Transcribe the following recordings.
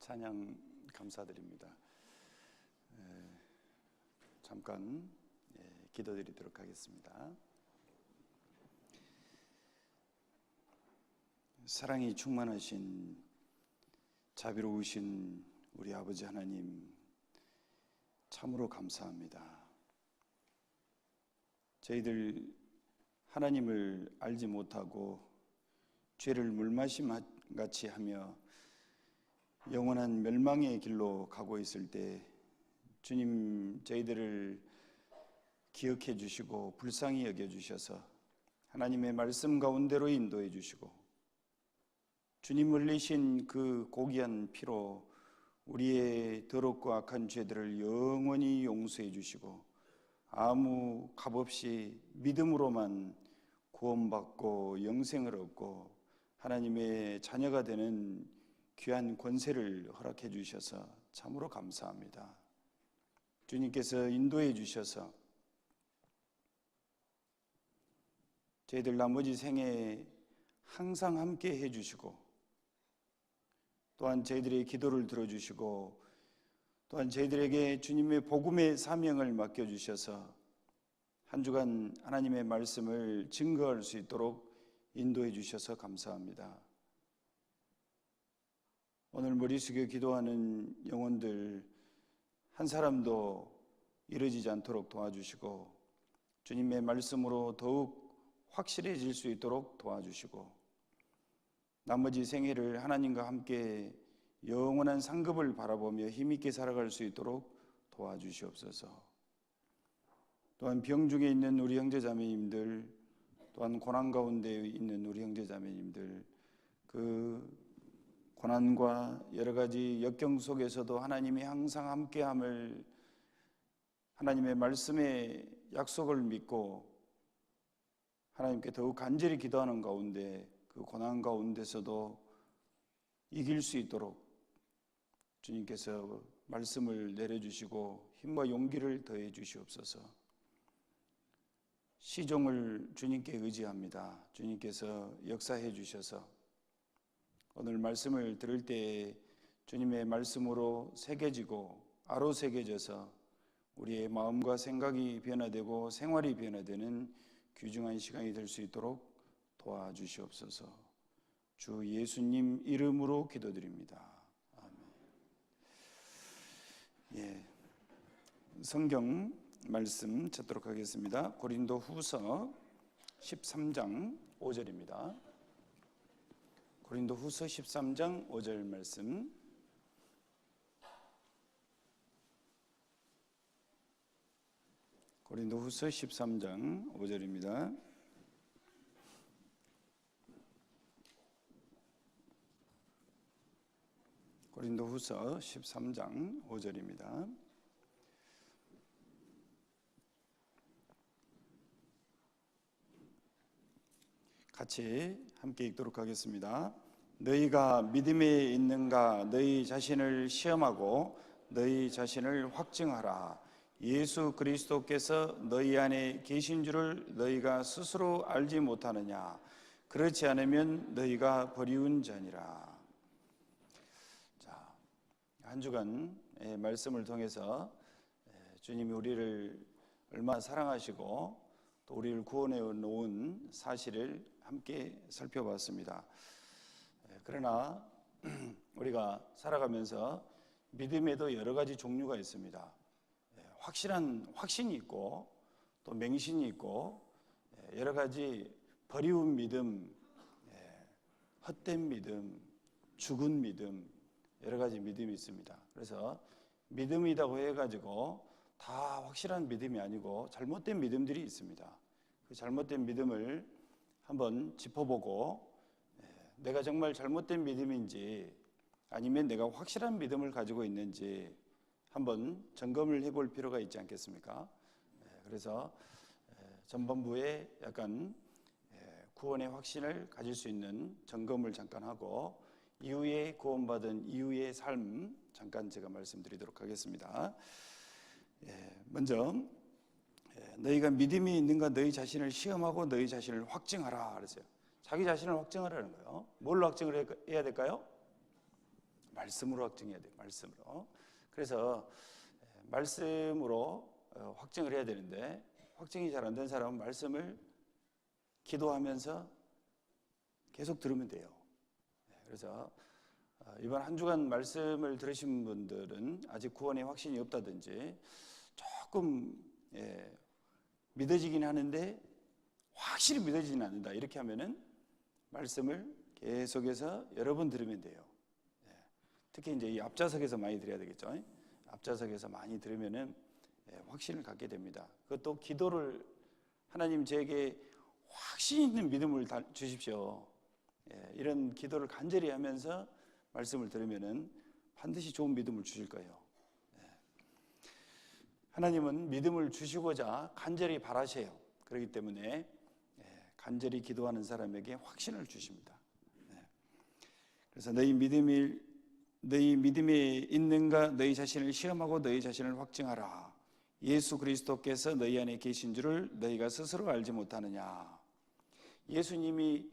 찬양 감사드립니다. 잠깐 기도드리도록 하겠습니다. 사랑이 충만하신 자비로우신 우리 아버지 하나님, 참으로 감사합니다. 저희들 하나님을 알지 못하고 죄를 물마심같이 하며 영원한 멸망의 길로 가고 있을 때 주님, 저희들을 기억해 주시고 불쌍히 여겨 주셔서 하나님의 말씀 가운데로 인도해 주시고 주님 흘리신 그 고귀한 피로 우리의 더럽고 악한 죄들을 영원히 용서해 주시고 아무 값없이 믿음으로만 구원받고 영생을 얻고 하나님의 자녀가 되는 귀한 권세를 허락해 주셔서 참으로 감사합니다. 주님께서 인도해 주셔서 저희들 나머지 생에 항상 함께 해 주시고 또한 저희들의 기도를 들어주시고 또한 저희들에게 주님의 복음의 사명을 맡겨주셔서 한 주간 하나님의 말씀을 증거할 수 있도록 인도해 주셔서 감사합니다. 오늘 머리 숙여 기도하는 영혼들 한 사람도 이루어지지 않도록 도와주시고 주님의 말씀으로 더욱 확실해질 수 있도록 도와주시고 나머지 생애를 하나님과 함께 영원한 상급을 바라보며 힘있게 살아갈 수 있도록 도와주시옵소서. 또한 병중에 있는 우리 형제자매님들, 또한 고난 가운데 있는 우리 형제자매님들, 그 고난과 여러 가지 역경 속에서도 하나님이 항상 함께함을 하나님의 말씀의 약속을 믿고 하나님께 더욱 간절히 기도하는 가운데 그 고난 가운데서도 이길 수 있도록 주님께서 말씀을 내려주시고 힘과 용기를 더해 주시옵소서. 시종을 주님께 의지합니다. 주님께서 역사해 주셔서 오늘 말씀을 들을 때 주님의 말씀으로 새겨지고 아로 새겨져서 우리의 마음과 생각이 변화되고 생활이 변화되는 귀중한 시간이 될 수 있도록 도와주시옵소서. 주 예수님 이름으로 기도드립니다. 아멘. 성경 말씀 찾도록 하겠습니다. 고린도 후서 13장 5절입니다. 고린도 후서 13장 5절 말씀. 고린도 후서 13장 5절입니다. 고린도 후서 13장 5절입니다. 같이 함께 읽도록 하겠습니다. 너희가 믿음에 있는가 너희 자신을 시험하고 너희 자신을 확증하라. 예수 그리스도께서 너희 안에 계신 줄을 너희가 스스로 알지 못하느냐. 그렇지 않으면 너희가 버리운 자니라. 자, 한 주간의 말씀을 통해서 주님이 우리를 얼마나 사랑하시고 또 우리를 구원해 놓은 사실을 함께 살펴봤습니다. 그러나 우리가 살아가면서 믿음에도 여러 가지 종류가 있습니다. 확실한 확신이 있고 또 맹신이 있고 여러 가지 버리운 믿음, 헛된 믿음, 죽은 믿음, 여러 가지 믿음이 있습니다. 그래서 믿음이라고 해가지고 다 확실한 믿음이 아니고 잘못된 믿음들이 있습니다. 그 잘못된 믿음을 한번 짚어보고 내가 정말 잘못된 믿음인지 아니면 내가 확실한 믿음을 가지고 있는지 한번 점검을 해볼 필요가 있지 않겠습니까? 그래서 전반부에 약간 구원의 확신을 가질 수 있는 점검을 잠깐 하고 이후에 구원받은 이후의 삶 잠깐 제가 말씀드리도록 하겠습니다. 먼저 너희가 믿음이 있는가 너희 자신을 시험하고 너희 자신을 확증하라 그랬어요. 자기 자신을 확증하라는 거예요. 뭘로 확증을 해야 될까요? 말씀으로 확증해야 돼요. 말씀으로. 그래서 말씀으로 확증을 해야 되는데 확증이 잘 안 된 사람은 말씀을 기도하면서 계속 들으면 돼요. 그래서 이번 한 주간 말씀을 들으신 분들은 아직 구원의 확신이 없다든지 조금 믿어지긴 하는데 확실히 믿어지진 않는다 이렇게 하면은 말씀을 계속해서 여러 번 들으면 돼요. 특히 이제 이 앞좌석에서 많이 들어야 되겠죠. 앞좌석에서 많이 들으면은 확신을 갖게 됩니다. 그것도 기도를 하나님 제게 확신 있는 믿음을 주십시오. 이런 기도를 간절히 하면서 말씀을 들으면은 반드시 좋은 믿음을 주실 거예요. 하나님은 믿음을 주시고자 간절히 바라셔요. 그렇기 때문에 간절히 기도하는 사람에게 확신을 주십니다. 그래서 너희 믿음에 있는가 너희 자신을 시험하고 너희 자신을 확증하라. 예수 그리스도께서 너희 안에 계신 줄을 너희가 스스로 알지 못하느냐. 예수님이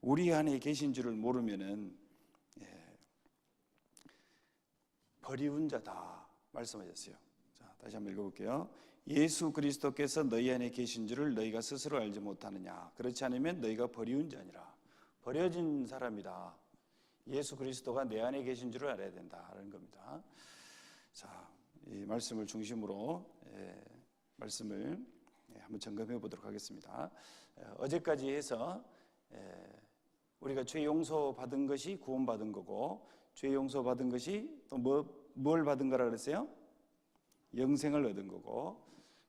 우리 안에 계신 줄을 모르면은 버리운 자다 말씀하셨어요. 자, 다시 한번 읽어볼게요. 예수 그리스도께서 너희 안에 계신 줄을 너희가 스스로 알지 못하느냐. 그렇지 않으면 너희가 버리운 자니라. 버려진 사람이다. 예수 그리스도가 내 안에 계신 줄을 알아야 된다는 겁니다. 자, 이 말씀을 중심으로 말씀을 한번 점검해 보도록 하겠습니다. 어제까지 해서 우리가 죄 용서 받은 것이 구원 받은 거고 죄 용서 받은 것이 또 뭘 받은 거라 그랬어요? 영생을 얻은 거고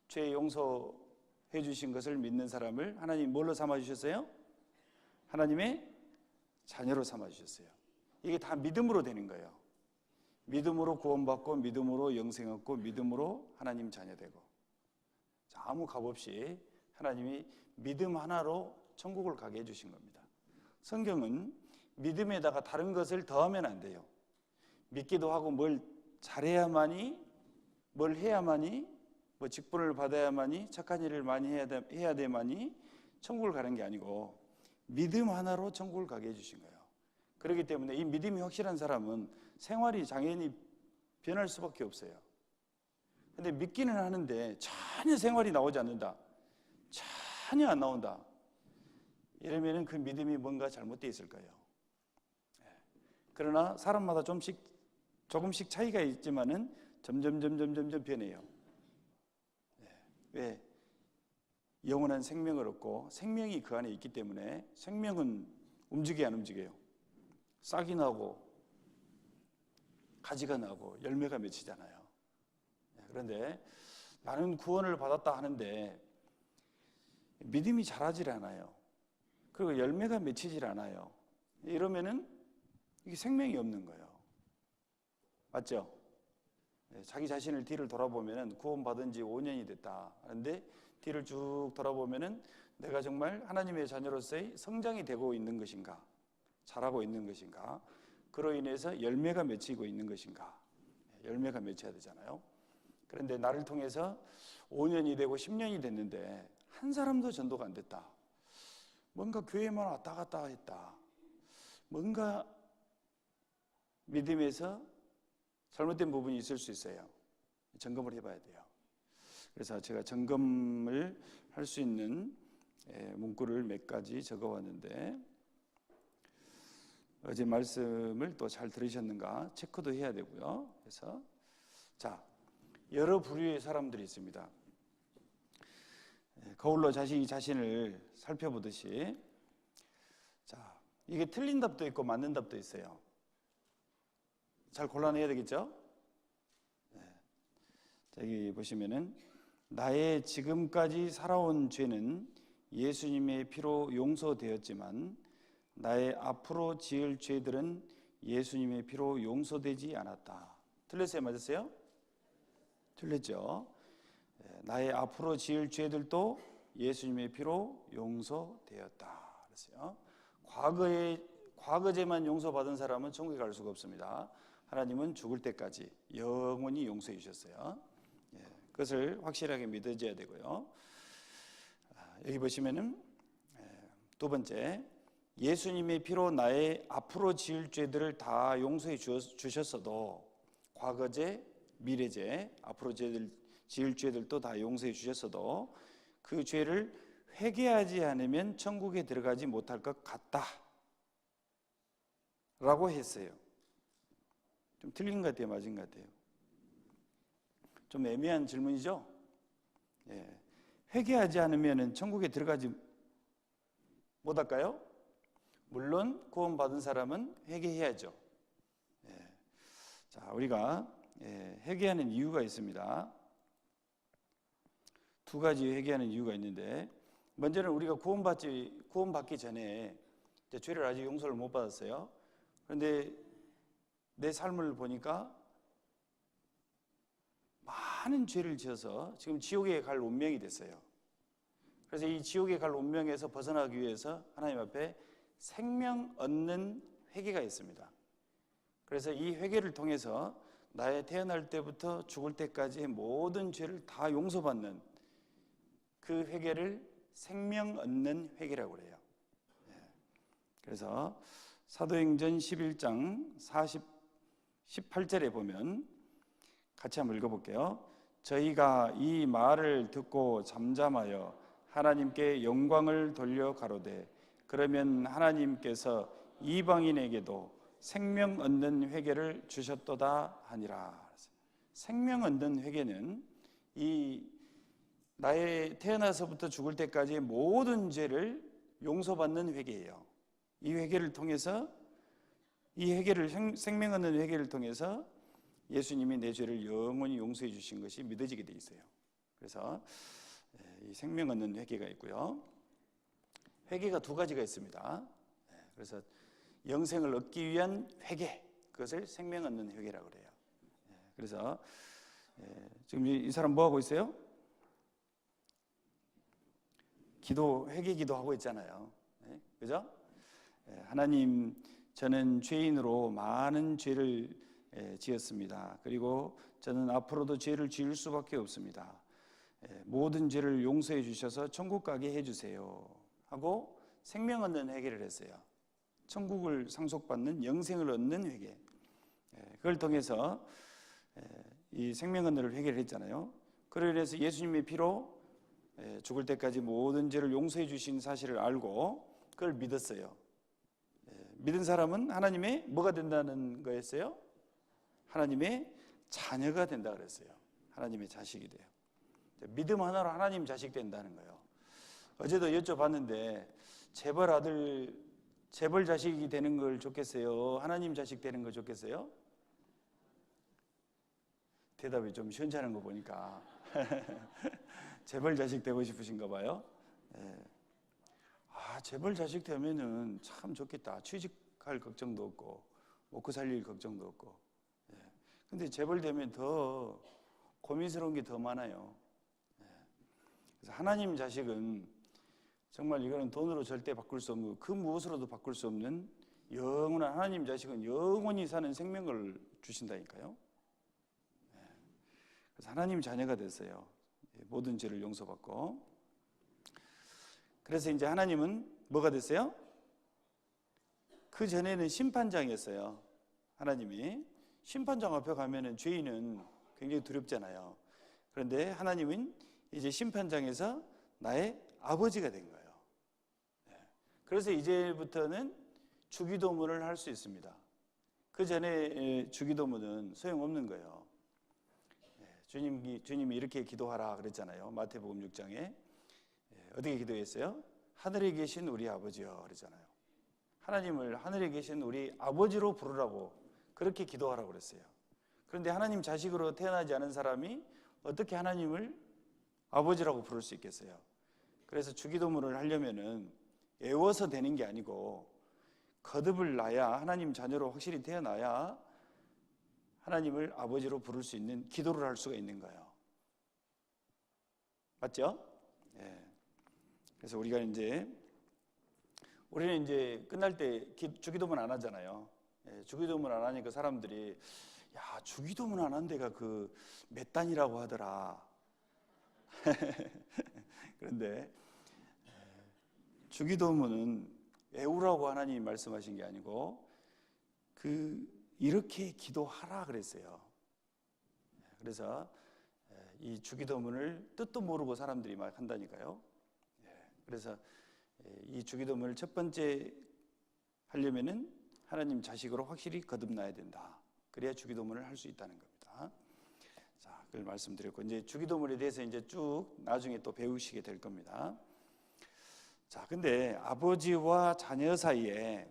죄 용서해 주신 것을 믿는 사람을 하나님 뭘로 삼아 주셨어요? 하나님의 자녀로 삼아 주셨어요. 이게 다 믿음으로 되는 거예요. 믿음으로 구원받고 믿음으로 영생 얻고 믿음으로 하나님 자녀 되고 아무 값 없이 하나님이 믿음 하나로 천국을 가게 해주신 겁니다. 성경은 믿음에다가 다른 것을 더하면 안 돼요. 믿기도 하고 뭘 잘해야만이 뭘 해야만이 뭐 직분을 받아야만이 착한 일을 많이 해야 돼만이 천국을 가는 게 아니고 믿음 하나로 천국을 가게 해주신 거예요. 그렇기 때문에 이 믿음이 확실한 사람은 생활이 당연히 변할 수밖에 없어요. 근데 믿기는 하는데 전혀 생활이 나오지 않는다. 전혀 안 나온다. 이러면은 그 믿음이 뭔가 잘못되어 있을 거예요. 그러나 사람마다 조금씩 차이가 있지만은 점점 변해요. 왜? 영원한 생명을 얻고 생명이 그 안에 있기 때문에 생명은 움직여야 안 움직여요. 싹이 나고 가지가 나고 열매가 맺히잖아요. 그런데 나는 구원을 받았다 하는데 믿음이 자라질 않아요. 그리고 열매가 맺히질 않아요. 이러면은 이게 생명이 없는 거예요. 맞죠? 자기 자신을 뒤를 돌아보면은 구원받은 지 5년이 됐다 하는데 뒤를 쭉 돌아보면은 내가 정말 하나님의 자녀로서의 성장이 되고 있는 것인가? 자라고 있는 것인가? 그로 인해서 열매가 맺히고 있는 것인가? 열매가 맺혀야 되잖아요. 그런데 나를 통해서 5년이 되고 10년이 됐는데 한 사람도 전도가 안 됐다. 뭔가 교회만 왔다 갔다 했다. 뭔가 믿음에서 잘못된 부분이 있을 수 있어요. 점검을 해봐야 돼요. 그래서 제가 점검을 할 수 있는 문구를 몇 가지 적어왔는데 어제 말씀을 또 잘 들으셨는가 체크도 해야 되고요. 그래서 자, 여러 부류의 사람들이 있습니다. 거울로 자신을 살펴보듯이 자, 이게 틀린 답도 있고 맞는 답도 있어요. 잘 골라내야 되겠죠? 여기 보시면은 나의 지금까지 살아온 죄는 예수님의 피로 용서되었지만 나의 앞으로 지을 죄들은 예수님의 피로 용서되지 않았다. 틀렸어요? 맞았어요? 틀렸죠? 나의 앞으로 지을 죄들도 예수님의 피로 용서되었다. 그랬어요. 과거죄만 용서받은 사람은 천국에 갈 수가 없습니다. 하나님은 죽을 때까지 영원히 용서해 주셨어요. 그것을 확실하게 믿어줘야 되고요. 여기 보시면은 두 번째, 예수님의 피로 나의 앞으로 지을 죄들을 다 용서해 주셨어도, 과거죄, 미래죄, 앞으로 지을 죄들도 다 용서해 주셨어도 그 죄를 회개하지 않으면 천국에 들어가지 못할 것 같다 라고 했어요. 좀 틀린 것 같아요, 맞은 것 같아요? 좀 애매한 질문이죠? 예. 회개하지 않으면 천국에 들어가지 못할까요? 물론 구원받은 사람은 회개해야죠. 예. 자, 우리가 회개하는 이유가 있습니다. 두 가지 회개하는 이유가 있는데, 먼저는 우리가 구원받기 전에 죄를 아직 용서를 못 받았어요. 그런데 내 삶을 보니까 많은 죄를 지어서 지금 지옥에 갈 운명이 됐어요. 그래서 이 지옥에 갈 운명에서 벗어나기 위해서 하나님 앞에 생명 얻는 회개가 있습니다. 그래서 이 회개를 통해서 나의 태어날 때부터 죽을 때까지의 모든 죄를 다 용서받는 그 회개를 생명 얻는 회개라고 그래요. 그래서 사도행전 11장 18절에 보면 같이 한번 읽어볼게요. 저희가 이 말을 듣고 잠잠하여 하나님께 영광을 돌려 가로되 그러면 하나님께서 이방인에게도 생명 얻는 회개를 주셨도다 하니라. 생명 얻는 회개는 이 나의 태어나서부터 죽을 때까지의 모든 죄를 용서받는 회개예요. 이 회개를 통해서 생명 얻는 회개를 통해서 예수님이 내 죄를 영원히 용서해 주신 것이 믿어지게 돼 있어요. 그래서 이 생명 얻는 회개가 있고요. 회개가 두 가지가 있습니다. 그래서 영생을 얻기 위한 회개, 그것을 생명 얻는 회개라고 그래요. 그래서 지금 이 사람 뭐 하고 있어요? 회개 기도하고 있잖아요. 그죠? 하나님, 저는 죄인으로 많은 죄를 지었습니다. 그리고 저는 앞으로도 죄를 지을 수밖에 없습니다. 모든 죄를 용서해 주셔서 천국 가게 해주세요 하고 생명 얻는 회개를 했어요. 천국을 상속받는 영생을 얻는 회개, 그걸 통해서 이 생명 얻는 회개를 했잖아요. 그래서 예수님의 피로 죽을 때까지 모든 죄를 용서해 주신 사실을 알고 그걸 믿었어요. 믿은 사람은 하나님의 뭐가 된다는 거였어요? 하나님의 자녀가 된다 그랬어요. 하나님의 자식이 돼요. 믿음 하나로 하나님 자식 된다는 거예요. 어제도 여쭤봤는데 재벌 자식이 되는 걸 좋겠어요? 하나님 자식 되는 걸 좋겠어요? 대답이 좀 시원찮은 거 보니까 재벌 자식 되고 싶으신가 봐요. 재벌 자식 되면은 참 좋겠다. 취직할 걱정도 없고 먹고 살릴 걱정도 없고. 근데 재벌 되면 더 고민스러운 게 더 많아요. 그래서 하나님 자식은 정말 이거는 돈으로 절대 바꿀 수 없는, 그 무엇으로도 바꿀 수 없는 영원한, 하나님 자식은 영원히 사는 생명을 주신다니까요. 그래서 하나님 자녀가 됐어요. 모든 죄를 용서받고. 그래서 이제 하나님은 뭐가 됐어요? 그 전에는 심판장이었어요. 하나님이 심판장 앞에 가면은 죄인은 굉장히 두렵잖아요. 그런데 하나님은 이제 심판장에서 나의 아버지가 된 거예요. 그래서 이제부터는 주기도문을 할 수 있습니다. 그 전에 주기도문은 소용없는 거예요. 주님이 이렇게 기도하라 그랬잖아요. 마태복음 6장에 어떻게 기도했어요? 하늘에 계신 우리 아버지요 그랬잖아요. 하나님을 하늘에 계신 우리 아버지로 부르라고 그렇게 기도하라고 그랬어요. 그런데 하나님 자식으로 태어나지 않은 사람이 어떻게 하나님을 아버지라고 부를 수 있겠어요? 그래서 주기도문을 하려면은 애워서 되는 게 아니고 거듭을 나야, 하나님 자녀로 확실히 태어나야 하나님을 아버지로 부를 수 있는 기도를 할 수가 있는 거예요. 맞죠? 그래서 우리는 이제 끝날 때 주기도문 안 하잖아요. 주기도문 안 하니까 사람들이 주기도문 안 한 데가 그 몇 단이라고 하더라. 그런데 주기도문은 외우라고 하나님이 말씀하신 게 아니고 이렇게 기도하라 그랬어요. 그래서 이 주기도문을 뜻도 모르고 사람들이 막 한다니까요. 그래서 이 주기도문을 첫 번째 하려면은 하나님 자식으로 확실히 거듭나야 된다. 그래야 주기도문을 할 수 있다는 겁니다. 자, 그걸 말씀드렸고, 이제 주기도문에 대해서 이제 쭉 나중에 또 배우시게 될 겁니다. 자, 근데 아버지와 자녀 사이에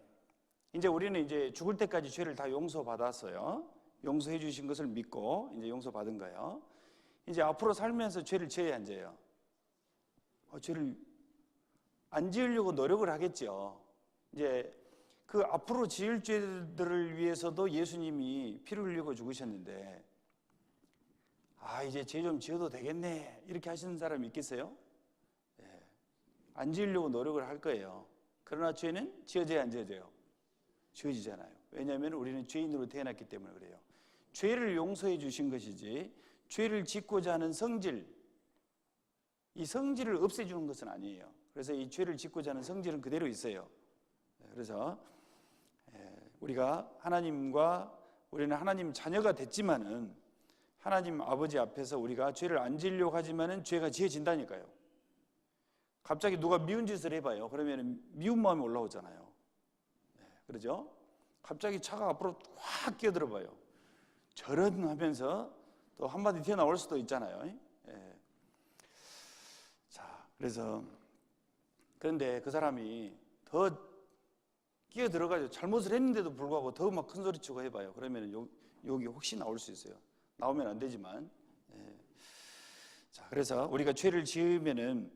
이제 우리는 이제 죽을 때까지 죄를 다 용서받았어요. 용서해 주신 것을 믿고 이제 용서받은 거예요. 이제 앞으로 살면서 죄를 지어야 안 지어요? 죄를 안 지으려고 노력을 하겠죠. 이제 그 앞으로 지을 죄들을 위해서도 예수님이 피를 흘리고 죽으셨는데, 이제 죄 좀 지어도 되겠네 이렇게 하시는 사람이 있겠어요? 안 지으려고 노력을 할 거예요. 그러나 죄는 지어져야 안 지어져요? 지어지잖아요. 왜냐하면 우리는 죄인으로 태어났기 때문에 그래요. 죄를 용서해 주신 것이지 죄를 짓고자 하는 성질, 이 성질을 없애주는 것은 아니에요. 그래서 이 죄를 짓고자 하는 성질은 그대로 있어요. 그래서 우리가 우리는 하나님 자녀가 됐지만은 하나님 아버지 앞에서 우리가 죄를 안 지으려고 하지만은 죄가 지어진다니까요. 갑자기 누가 미운 짓을 해봐요. 그러면 미운 마음이 올라오잖아요. 그러죠? 갑자기 차가 앞으로 확 끼어들어 봐요. 저런 하면서 또 한마디 튀어나올 수도 있잖아요. 자, 그런데 그 사람이 더 끼어들어가지고 잘못을 했는데도 불구하고 더 막 큰 소리 치고 해봐요. 그러면 욕이 혹시 나올 수 있어요. 나오면 안 되지만. 자, 그래서 우리가 죄를 지으면은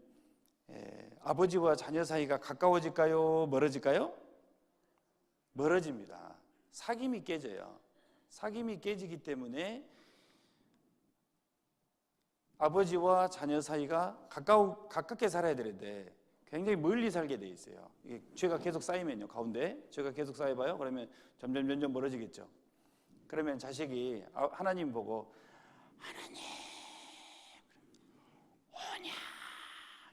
아버지와 자녀 사이가 가까워질까요? 멀어질까요? 멀어집니다. 사귐이 깨져요. 사귐이 깨지기 때문에 아버지와 자녀 사이가 가깝게 살아야 되는데 굉장히 멀리 살게 돼 있어요. 이게 죄가 계속 쌓이면요, 가운데 죄가 계속 쌓여봐요. 그러면 점점 멀어지겠죠. 그러면 자식이 하나님 보고 하나님 오냐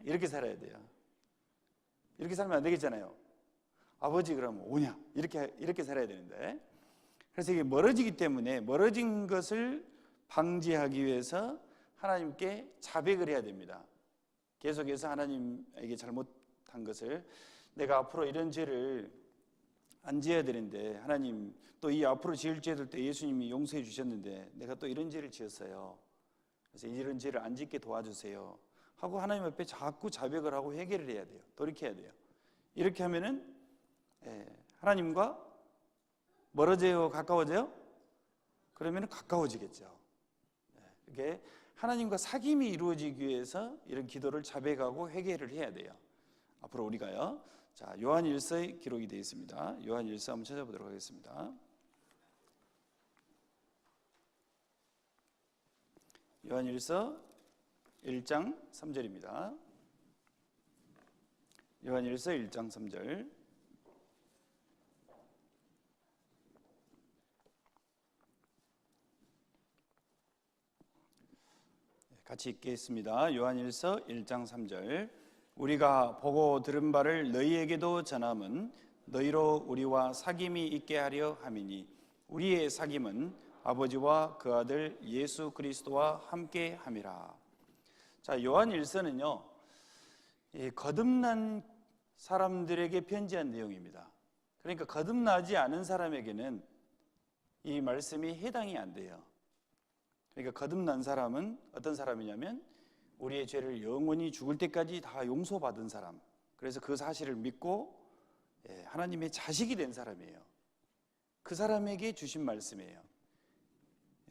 이렇게 살아야 돼요. 이렇게 살면 안 되겠잖아요. 아버지 그러면 오냐 이렇게 살아야 되는데, 그래서 이게 멀어지기 때문에 멀어진 것을 방지하기 위해서 하나님께 자백을 해야 됩니다. 계속해서 하나님에게 잘못한 것을, 내가 앞으로 이런 죄를 안 지어야 되는데 하나님, 또 이 앞으로 지을 죄들 때 예수님이 용서해 주셨는데 내가 또 이런 죄를 지었어요. 그래서 이런 죄를 안 짓게 도와주세요 하고 하나님 앞에 자꾸 자백을 하고 회개를 해야 돼요. 돌이켜야 돼요. 이렇게 하면은 하나님과 멀어져요, 가까워져요? 그러면 가까워지겠죠. 이게 하나님과 사귐이 이루어지기 위해서 이런 기도를 자백하고 회개를 해야 돼요. 앞으로 우리가요. 자, 요한일서에 기록이 되어 있습니다. 요한일서 한번 찾아보도록 하겠습니다. 요한일서 1장 3절입니다. 요한일서 1장 3절. 같이 읽겠습니다. 요한일서 1장 3절. 우리가 보고 들은 바를 너희에게도 전함은 너희로 우리와 사귐이 있게 하려 함이니 우리의 사귐은 아버지와 그 아들 예수 그리스도와 함께 함이라. 자, 요한일서는요, 거듭난 사람들에게 편지한 내용입니다. 그러니까 거듭나지 않은 사람에게는 이 말씀이 해당이 안 돼요. 그러니까 거듭난 사람은 어떤 사람이냐면 우리의 죄를 영원히 죽을 때까지 다 용서받은 사람, 그래서 그 사실을 믿고 하나님의 자식이 된 사람이에요. 그 사람에게 주신 말씀이에요.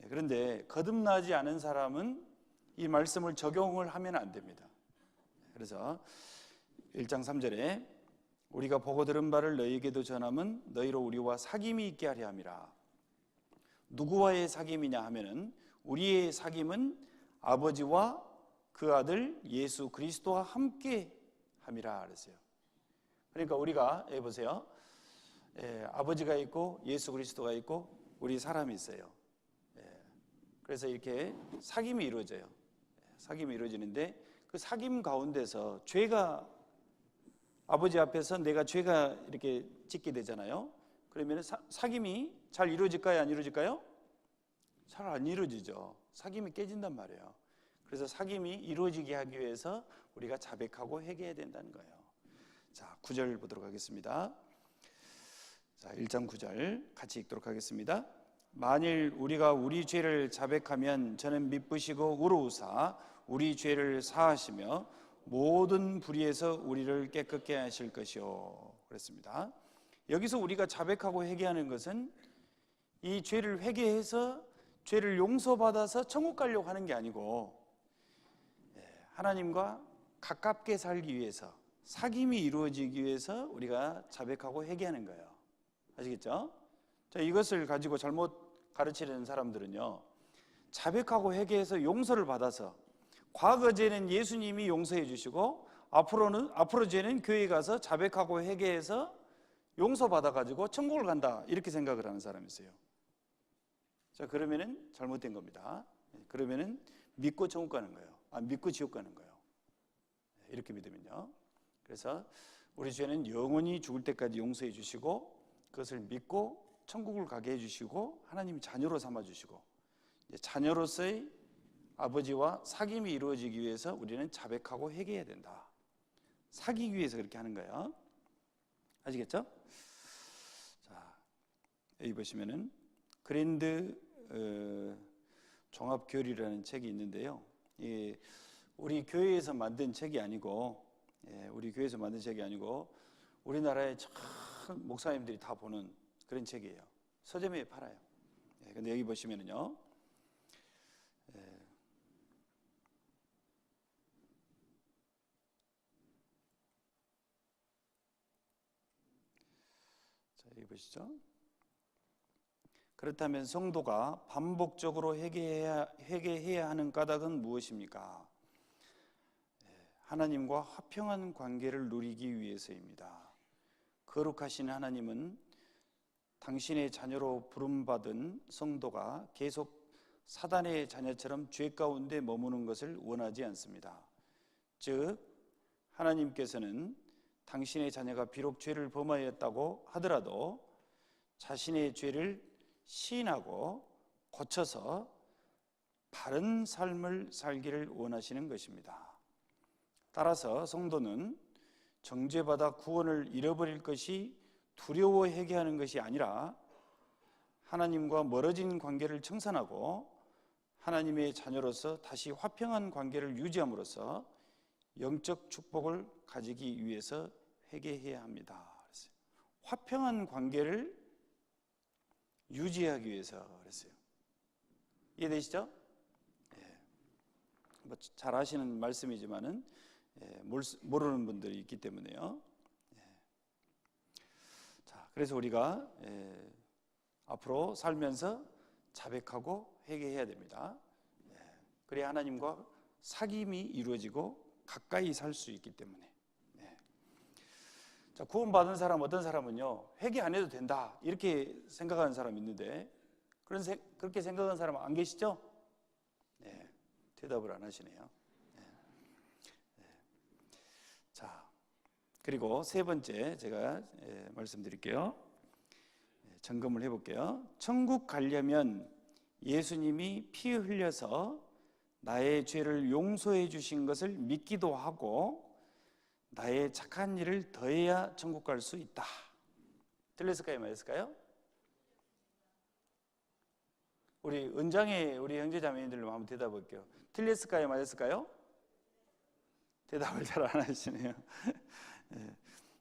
그런데 거듭나지 않은 사람은 이 말씀을 적용을 하면 안 됩니다. 그래서 1장 3절에 우리가 보고 들은 바를 너희에게도 전함은 너희로 우리와 사귐이 있게 하려 함이라. 누구와의 사귐이냐 하면은 우리의 사귐은 아버지와 그 아들 예수 그리스도와 함께 함이라 그랬어요. 그러니까 우리가 여기 보세요. 아버지가 있고 예수 그리스도가 있고 우리 사람이 있어요. 그래서 이렇게 사귐이 이루어져요. 사귐이 이루어지는데 그 사귐 가운데서 죄가 아버지 앞에서 내가 죄가 이렇게 짓게 되잖아요. 그러면 사귐이 잘 이루어질까요? 안 이루어질까요? 잘 안 이루어지죠. 사귐이 깨진단 말이에요. 그래서 사귐이 이루어지게 하기 위해서 우리가 자백하고 회개해야 된다는 거예요. 자, 9절 보도록 하겠습니다. 자, 1장 9절 같이 읽도록 하겠습니다. 만일 우리가 우리 죄를 자백하면 저는 미쁘시고 의로우사 우리 죄를 사하시며 모든 불의에서 우리를 깨끗게 하실 것이요. 그랬습니다. 여기서 우리가 자백하고 회개하는 것은 이 죄를 회개해서 죄를 용서받아서 천국 가려고 하는 게 아니고 하나님과 가깝게 살기 위해서, 사귐이 이루어지기 위해서 우리가 자백하고 회개하는 거예요. 아시겠죠? 자, 이것을 가지고 잘못 가르치는 사람들은요, 자백하고 회개해서 용서를 받아서 과거 죄는 예수님이 용서해 주시고 앞으로 죄는 교회에 가서 자백하고 회개해서 용서받아 가지고 천국을 간다, 이렇게 생각을 하는 사람이 있어요. 자, 그러면은 잘못된 겁니다. 그러면은 믿고 천국 가는 거예요. 믿고 지옥 가는 거예요. 이렇게 믿으면요. 그래서 우리 죄는 영원히 죽을 때까지 용서해 주시고 그것을 믿고 천국을 가게 해 주시고 하나님이 자녀로 삼아 주시고, 자녀로서의 아버지와 사귐이 이루어지기 위해서 우리는 자백하고 회개해야 된다. 사귀기 위해서 그렇게 하는 거예요. 아시겠죠? 자, 여기 보시면은 그랜드 종합교리라는 책이 있는데요. 우리 교회에서 만든 책이 아니고, 우리나라의 참 목사님들이 다 보는 그런 책이에요. 서점에 팔아요. 근데 여기 보시면은요, 자, 여기 보시죠. 그렇다면 성도가 반복적으로 회개해야 하는 까닭은 무엇입니까? 하나님과 화평한 관계를 누리기 위해서입니다. 거룩하신 하나님은 당신의 자녀로 부름받은 성도가 계속 사단의 자녀처럼 죄 가운데 머무는 것을 원하지 않습니다. 즉, 하나님께서는 당신의 자녀가 비록 죄를 범하였다고 하더라도 자신의 죄를 시인하고 고쳐서 바른 삶을 살기를 원하시는 것입니다. 따라서 성도는 정죄받아 구원을 잃어버릴 것이 두려워 회개하는 것이 아니라 하나님과 멀어진 관계를 청산하고 하나님의 자녀로서 다시 화평한 관계를 유지함으로써 영적 축복을 가지기 위해서 회개해야 합니다. 화평한 관계를 유지하기 위해서 그랬어요. 이해되시죠? 잘 아시는 말씀이지만은 모르는 분들이 있기 때문에요. 자, 그래서 우리가 앞으로 살면서 자백하고 회개해야 됩니다. 그래야 하나님과 사귐이 이루어지고 가까이 살 수 있기 때문에. 자, 구원받은 사람, 어떤 사람은요, 회개 안 해도 된다 이렇게 생각하는 사람이 있는데, 그렇게 생각하는 사람 안 계시죠? 대답을 안 하시네요. 자, 그리고 세 번째 제가 말씀드릴게요. 점검을 해볼게요. 천국 가려면 예수님이 피 흘려서 나의 죄를 용서해 주신 것을 믿기도 하고 나의 착한 일을 더해야 천국 갈 수 있다. 틀렸을까요? 맞았을까요? 우리 은장의 우리 형제자매님들로 한번 대답해 볼게요. 틀렸을까요? 맞았을까요? 대답을 잘 안 하시네요.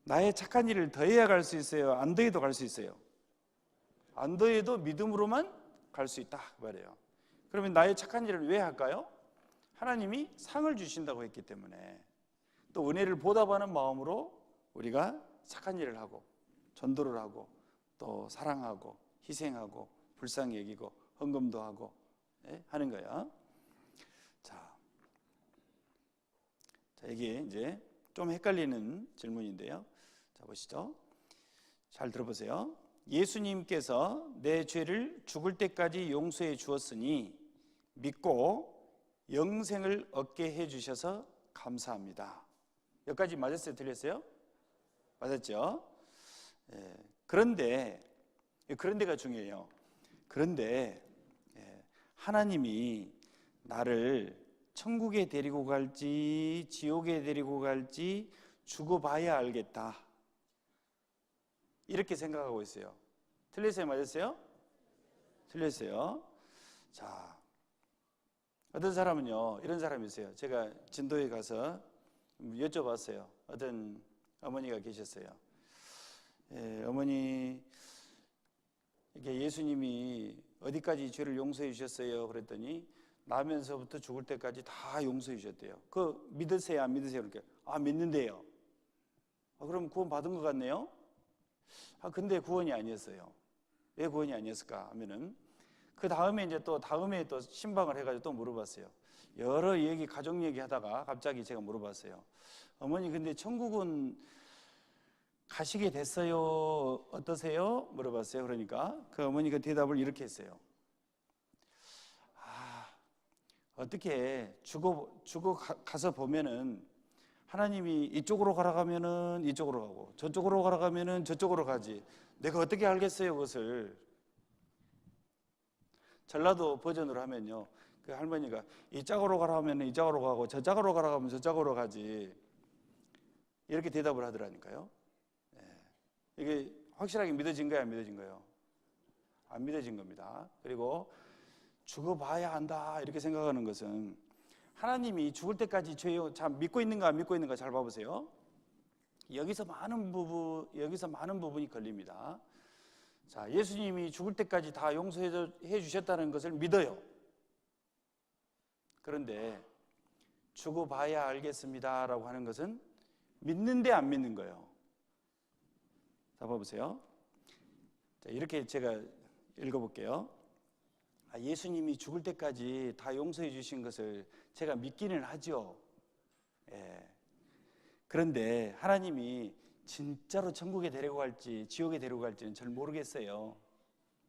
나의 착한 일을 더해야 갈 수 있어요? 안 더해도 갈 수 있어요? 안 더해도 믿음으로만 갈 수 있다 그 말이에요. 그러면 나의 착한 일을 왜 할까요? 하나님이 상을 주신다고 했기 때문에, 또 은혜를 보답하는 마음으로 우리가 착한 일을 하고 전도를 하고 또 사랑하고 희생하고 불쌍히 여기고 헌금도 하고 하는 거야. 자, 이게 이제 좀 헷갈리는 질문인데요. 자, 보시죠. 잘 들어보세요. 예수님께서 내 죄를 죽을 때까지 용서해 주었으니 믿고 영생을 얻게 해 주셔서 감사합니다. 여기까지 맞았어요? 틀렸어요? 맞았죠? 예, 그런데가 중요해요. 그런데 하나님이 나를 천국에 데리고 갈지 지옥에 데리고 갈지 두고 봐야 알겠다, 이렇게 생각하고 있어요. 틀렸어요? 맞았어요? 틀렸어요. 자, 어떤 사람은요, 이런 사람이 있어요. 제가 진도에 가서 여쭤봤어요. 어떤 어머니가 계셨어요. 어머니, 이게 예수님이 어디까지 죄를 용서해 주셨어요? 그랬더니 나면서부터 죽을 때까지 다 용서해 주셨대요. 그 믿으세요? 안 믿으세요? 그러니까 믿는데요. 그럼 구원 받은 것 같네요. 근데 구원이 아니었어요. 왜 구원이 아니었을까 하면은 그 다음에 이제 또 다음에 또 신방을 해가지고 또 물어봤어요. 여러 얘기, 가족 얘기 하다가 갑자기 제가 물어봤어요. 어머니, 근데 천국은 가시게 됐어요? 어떠세요? 물어봤어요. 그러니까 그 어머니가 대답을 이렇게 했어요. 어떻게 죽어 가서 보면은 하나님이 이쪽으로 가라 가면은 이쪽으로 가고 저쪽으로 가라 가면은 저쪽으로 가지. 내가 어떻게 알겠어요, 그것을? 전라도 버전으로 하면요, 그 할머니가 이 짝으로 가라 하면 이 짝으로 가고 저 짝으로 가라 하면 저 짝으로 가지, 이렇게 대답을 하더라니까요. 이게 확실하게 믿어진 거야, 안 믿어진 거예요? 안 믿어진 겁니다. 그리고 죽어봐야 한다, 이렇게 생각하는 것은 하나님이 죽을 때까지 죄요, 참 믿고 있는가 안 믿고 있는가 잘 봐보세요. 여기서 많은 부분이 걸립니다. 자, 예수님이 죽을 때까지 다 용서해 주셨다는 것을 믿어요. 그런데 죽어봐야 알겠습니다라고 하는 것은 믿는데 안 믿는 거예요. 자, 봐보세요. 자, 이렇게 제가 읽어볼게요. 예수님이 죽을 때까지 다 용서해 주신 것을 제가 믿기는 하죠. 그런데 하나님이 진짜로 천국에 데리고 갈지 지옥에 데리고 갈지는 잘 모르겠어요.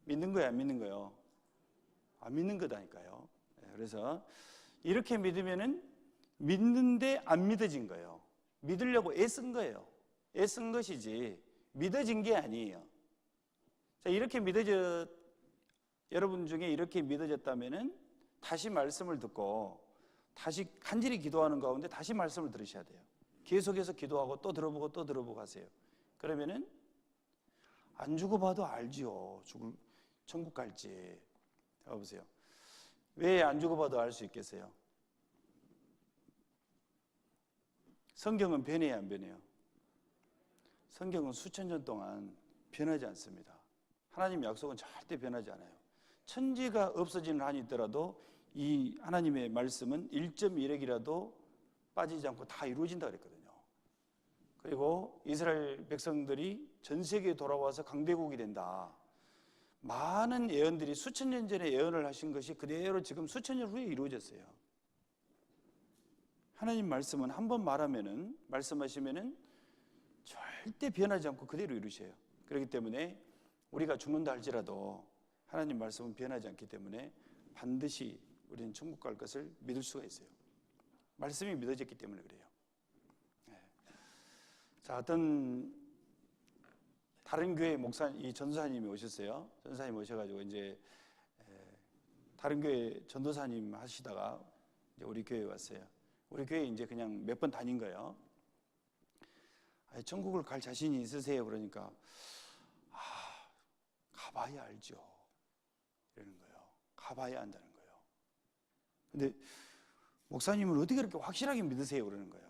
믿는 거예요, 안 믿는 거예요? 안 믿는 거다니까요. 그래서 이렇게 믿으면은 믿는데 안 믿어진 거예요. 믿으려고 애쓴 거예요. 애쓴 것이지 믿어진 게 아니에요. 자, 이렇게 여러분 중에 이렇게 믿어졌다면은 다시 말씀을 듣고 다시 간절히 기도하는 가운데 다시 말씀을 들으셔야 돼요. 계속해서 기도하고 또 들어보고 또 들어보고 하세요. 그러면은 안 죽어봐도 알지요, 천국 갈지. 봐보세요. 왜 안 죽어봐도 알 수 있겠어요? 성경은 변해야 안 변해요? 성경은 수천 년 동안 변하지 않습니다. 하나님 약속은 절대 변하지 않아요. 천지가 없어지는 한이 있더라도 이 하나님의 말씀은 1.1핵이라도 빠지지 않고 다 이루어진다 그랬거든요. 그리고 이스라엘 백성들이 전 세계에 돌아와서 강대국이 된다. 많은 예언들이 수천 년 전에 예언을 하신 것이 그대로 지금 수천 년 후에 이루어졌어요. 하나님 말씀은 한 번 말씀하시면은 절대 변하지 않고 그대로 이루셔요. 그렇기 때문에 우리가 죽는다 할지라도 하나님 말씀은 변하지 않기 때문에 반드시 우리는 천국 갈 것을 믿을 수가 있어요. 말씀이 믿어졌기 때문에 그래요. 자, 어떤 다른 교회 이 전도사님이 오셨어요. 전도사님 오셔가지고 이제 다른 교회 전도사님 하시다가 이제 우리 교회에 왔어요. 우리 교회 이제 그냥 몇 번 다닌 거예요. 천국을 갈 자신이 있으세요? 그러니까 가봐야 알죠, 이러는 거예요. 가봐야 한다는 거예요. 근데 목사님은 어떻게 그렇게 확실하게 믿으세요? 그러는 거예요.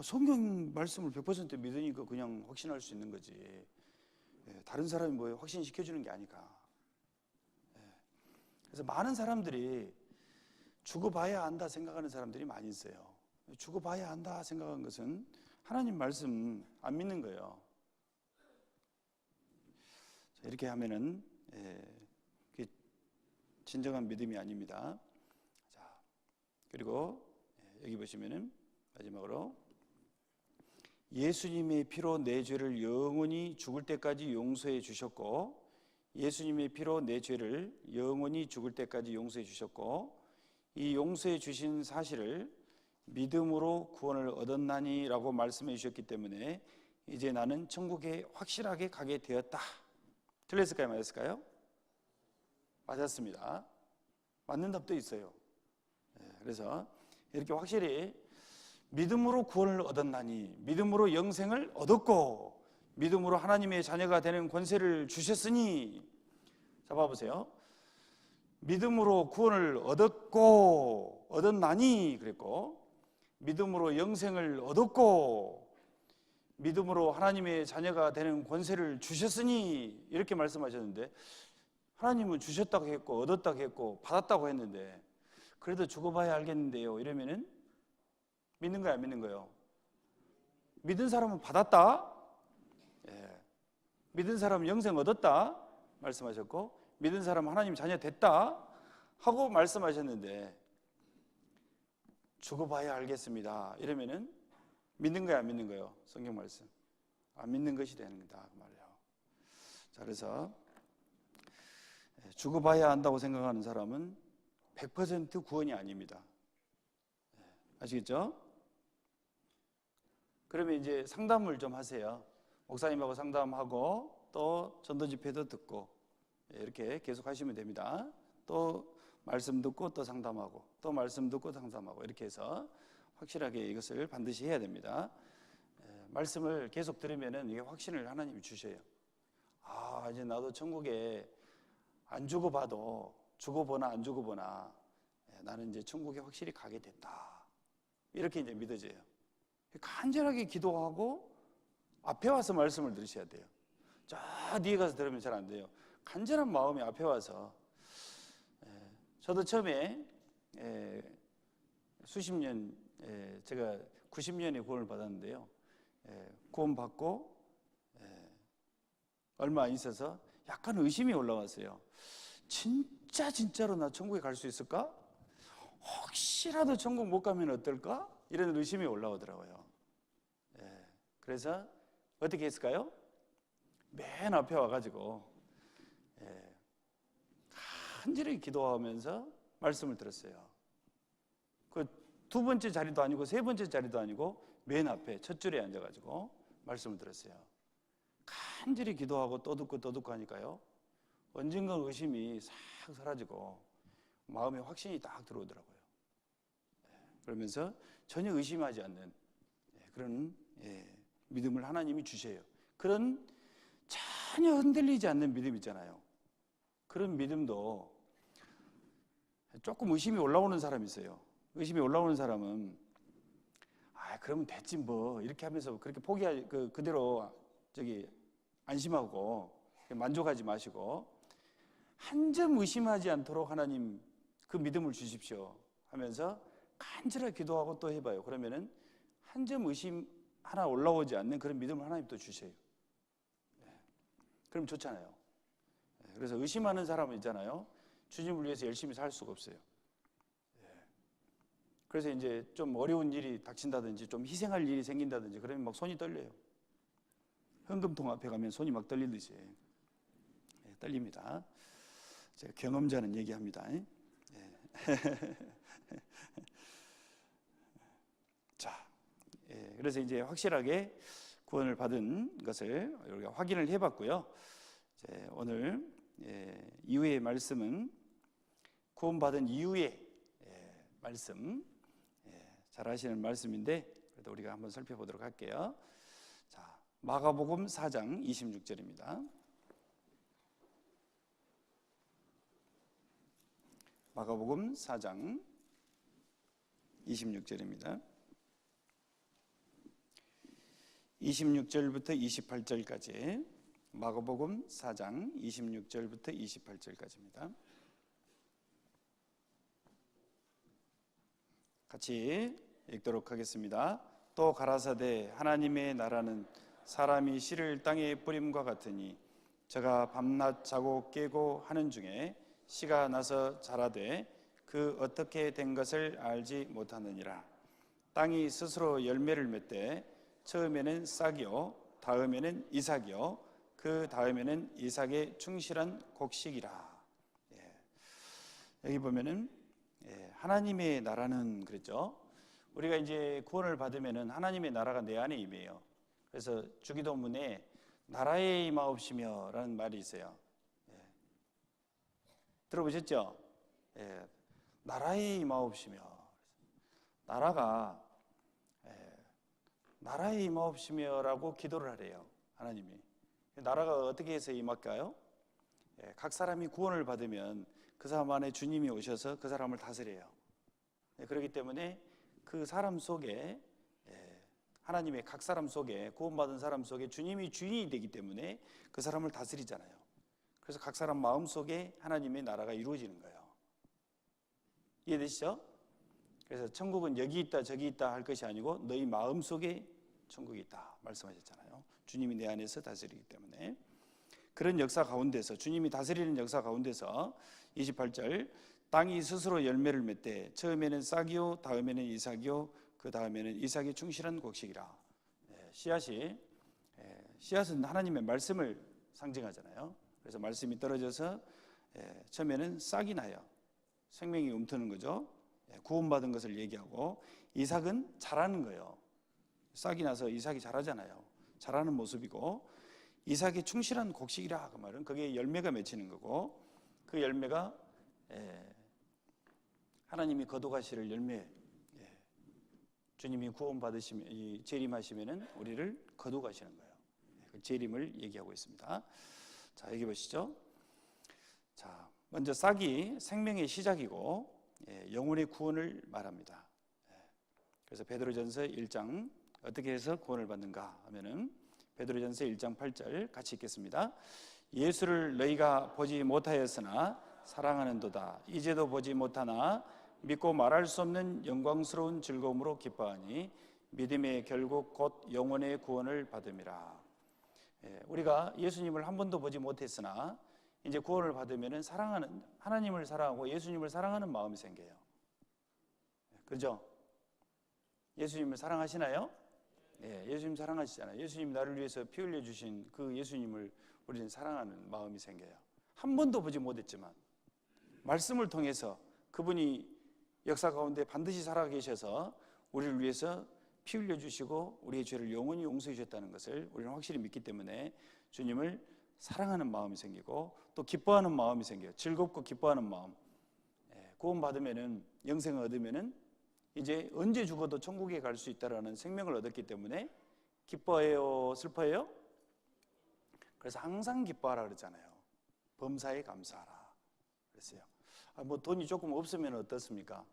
성경 말씀을 100% 믿으니까 그냥 확신할 수 있는 거지. 다른 사람이 뭐 확신시켜주는 게 아니까. 그래서 많은 사람들이 죽어봐야 한다 생각하는 사람들이 많이 있어요. 죽어봐야 한다 생각한 것은 하나님 말씀 안 믿는 거예요. 자, 이렇게 하면은 그게 진정한 믿음이 아닙니다. 자, 그리고 여기 보시면은 마지막으로 예수님의 피로 내 죄를 영원히 죽을 때까지 용서해 주셨고, 예수님의 피로 내 죄를 영원히 죽을 때까지 용서해 주셨고, 이 용서해 주신 사실을 믿음으로 구원을 얻었나니라고 말씀해 주셨기 때문에 이제 나는 천국에 확실하게 가게 되었다. 틀렸을까요? 맞았을까요? 맞았습니다. 맞는 답도 있어요. 그래서 이렇게 확실히 믿음으로 구원을 얻었나니 믿음으로 영생을 얻었고 믿음으로 하나님의 자녀가 되는 권세를 주셨으니, 자 봐보세요. 믿음으로 구원을 얻었고 얻었나니 그랬고, 믿음으로 영생을 얻었고 믿음으로 하나님의 자녀가 되는 권세를 주셨으니, 이렇게 말씀하셨는데, 하나님은 주셨다고 했고 얻었다고 했고 받았다고 했는데 그래도 죽어봐야 알겠는데요, 이러면은 믿는 거야 안 믿는 거예요? 믿은 사람은 받았다, 믿은 사람은 영생 얻었다 말씀하셨고, 믿은 사람은 하나님 자녀 됐다 하고 말씀하셨는데, 죽어봐야 알겠습니다 이러면은 믿는 거야 안 믿는 거예요? 성경 말씀 안 믿는 것이 되는 거다 그 말이에요. 자, 그래서 죽어봐야 한다고 생각하는 사람은 100% 구원이 아닙니다. 아시겠죠? 그러면 이제 상담을 좀 하세요. 목사님하고 상담하고 또 전도 집회도 듣고 이렇게 계속 하시면 됩니다. 또 말씀 듣고 또 상담하고 또 말씀 듣고 상담하고 이렇게 해서 확실하게 이것을 반드시 해야 됩니다. 말씀을 계속 들으면은 이게 확신을 하나님이 주셔요. 아, 이제 나도 천국에 안 죽어봐도 죽어보나 안 죽어보나 나는 이제 천국에 확실히 가게 됐다, 이렇게 이제 믿어져요. 간절하게 기도하고 앞에 와서 말씀을 들으셔야 돼요. 저 뒤에 가서 들으면 잘 안 돼요. 간절한 마음이 앞에 와서. 저도 처음에 수십 년, 제가 90년에 구원을 받았는데요, 구원 받고 얼마 안 있어서 약간 의심이 올라왔어요. 진짜로 나 천국에 갈 수 있을까? 혹시라도 천국 못 가면 어떨까? 이런 의심이 올라오더라고요. 그래서 어떻게 했을까요? 맨 앞에 와가지고 간절히 기도하면서 말씀을 들었어요. 그 두 번째 자리도 아니고 세 번째 자리도 아니고 맨 앞에 첫 줄에 앉아가지고 말씀을 들었어요. 간절히 기도하고 또 듣고 하니까요, 언젠가 의심이 싹 사라지고 마음에 확신이 딱 들어오더라고요. 그러면서 전혀 의심하지 않는 그런 믿음을 하나님이 주셔요. 그런 전혀 흔들리지 않는 믿음 있잖아요. 그런 믿음도 조금 의심이 올라오는 사람이 있어요. 의심이 올라오는 사람은 그러면 됐지 뭐 이렇게 하면서 그렇게 포기하지, 그대로 안심하고 만족하지 마시고 한 점 의심하지 않도록 하나님 그 믿음을 주십시오 하면서 간절하게 기도하고 또 해봐요. 그러면은 한 점 의심 하나 올라오지 않는 그런 믿음을 하나님 또 주세요. 그럼 좋잖아요. 그래서 의심하는 사람은 있잖아요, 주님을 위해서 열심히 살 수가 없어요. 그래서 이제 좀 어려운 일이 닥친다든지 좀 희생할 일이 생긴다든지 그러면 막 손이 떨려요. 현금통 앞에 가면 손이 막 떨리듯이 떨립니다. 제가 경험자는 얘기합니다. 자, 그래서 이제 확실하게 구원을 받은 것을 우리가 확인을 해봤고요. 이제 오늘 이후의 말씀은 구원받은 이후의 말씀, 잘 아시는 말씀인데 그래도 우리가 한번 살펴보도록 할게요. 자, 마가복음 4장 26절입니다. 마가복음 4장 26절입니다. 26절부터 28절까지, 마가복음 4장 26절부터 28절까지입니다. 같이 읽도록 하겠습니다. 또 가라사대 하나님의 나라는 사람이 씨를 땅에 뿌림과 같으니 저가 밤낮 자고 깨고 하는 중에 씨가 나서 자라되 그 어떻게 된 것을 알지 못하느니라. 땅이 스스로 열매를 맺되 처음에는 싹이요 다음에는 이삭이요 그 다음에는 이삭의 충실한 곡식이라. 여기 보면은 하나님의 나라는 그랬죠. 우리가 이제 구원을 받으면은 하나님의 나라가 내 안에 임해요. 그래서 주기도문에 나라의 임하옵시며라는 말이 있어요. 들어보셨죠? 나라의 임하옵시며. 나라의 임하옵시며라고 기도를 하래요, 하나님이. 나라가 어떻게 해서 임할까요? 각 사람이 구원을 받으면 그 사람 안에 주님이 오셔서 그 사람을 다스려요. 그렇기 때문에 그 사람 속에, 하나님의 각 사람 속에, 구원받은 사람 속에 주님이 주인이 되기 때문에 그 사람을 다스리잖아요. 그래서 각 사람 마음 속에 하나님의 나라가 이루어지는 거예요. 이해되시죠? 그래서 천국은 여기 있다 저기 있다 할 것이 아니고 너희 마음 속에 천국이 있다 말씀하셨잖아요. 주님이 내 안에서 다스리기 때문에. 그런 역사 가운데서, 주님이 다스리는 역사 가운데서 28절, 땅이 스스로 열매를 맺되 처음에는 싹이요 다음에는 이삭이요 그 다음에는 이삭의 충실한 곡식이라. 씨앗은 하나님의 말씀을 상징하잖아요. 그래서 말씀이 떨어져서 처음에는 싹이 나요. 생명이 움트는 거죠. 구원받은 것을 얘기하고, 이삭은 자라는 거예요. 싹이 나서 이삭이 자라잖아요. 자라는 모습이고, 이삭의 충실한 곡식이라 그 말은 그게 열매가 맺히는 거고, 그 열매가 하나님이 거두가시를 열매, 주님이 구원받으시면, 재림하시면은 우리를 거두가시는 거예요. 그 재림을 얘기하고 있습니다. 자, 여기 보시죠. 자, 먼저 싹이 생명의 시작이고 영혼의 구원을 말합니다. 그래서 베드로전서 1장 어떻게 해서 구원을 받는가 하면은 베드로전서 1장 8절 같이 읽겠습니다. 예수를 너희가 보지 못하였으나 사랑하는도다. 이제도 보지 못하나 믿고 말할 수 없는 영광스러운 즐거움으로 기뻐하니 믿음의 결국 곧 영혼의 구원을 받음이라. 우리가 예수님을 한 번도 보지 못했으나 이제 구원을 받으면 사랑하는, 하나님을 사랑하고 예수님을 사랑하는 마음이 생겨요. 그죠? 예수님을 사랑하시나요? 예수님 사랑하시잖아요. 예수님 나를 위해서 피 흘려 주신 그 예수님을 우리는 사랑하는 마음이 생겨요. 한 번도 보지 못했지만 말씀을 통해서 그분이 역사 가운데 반드시 살아 계셔서 우리를 위해서 피 흘려 주시고 우리의 죄를 영원히 용서해 주셨다는 것을 우리는 확실히 믿기 때문에 주님을 사랑하는 마음이 생기고 또 기뻐하는 마음이 생겨요. 즐겁고 기뻐하는 마음. 구원 받으면은, 영생을 얻으면은 이제 언제 죽어도 천국에 갈 수 있다라는 생명을 얻었기 때문에 기뻐해요, 슬퍼해요? 그래서 항상 기뻐하라 그러잖아요. 범사에 감사하라 그랬어요. 뭐 돈이 조금 없으면 어떻습니까?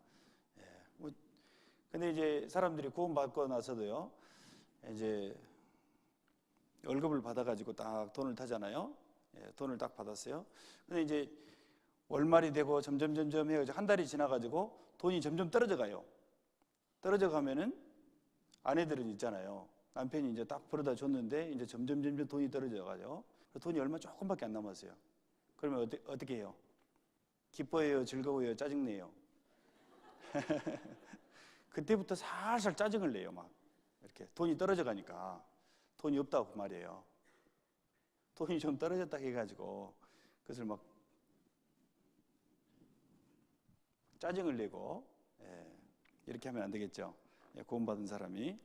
근데 이제 사람들이 구원 받고 나서도요, 이제 월급을 받아가지고 딱 돈을 타잖아요. 돈을 딱 받았어요. 근데 이제 월말이 되고 점점 해가지고 한 달이 지나가지고 돈이 점점 떨어져 가요. 떨어져 가면은 아내들은 있잖아요. 남편이 이제 딱 벌어다 줬는데 이제 점점 돈이 떨어져 가죠. 돈이 얼마 조금밖에 안 남았어요. 그러면 어떻게 해요? 기뻐해요, 즐거워요, 짜증내요? 그때부터 살살 짜증을 내요. 막 이렇게 돈이 떨어져 가니까. 돈이 없다고 말이에요. 돈이 좀 떨어졌다 해가지고 그것을 막 짜증을 내고, 이렇게 하면 안 되겠죠. 구원받은 사람이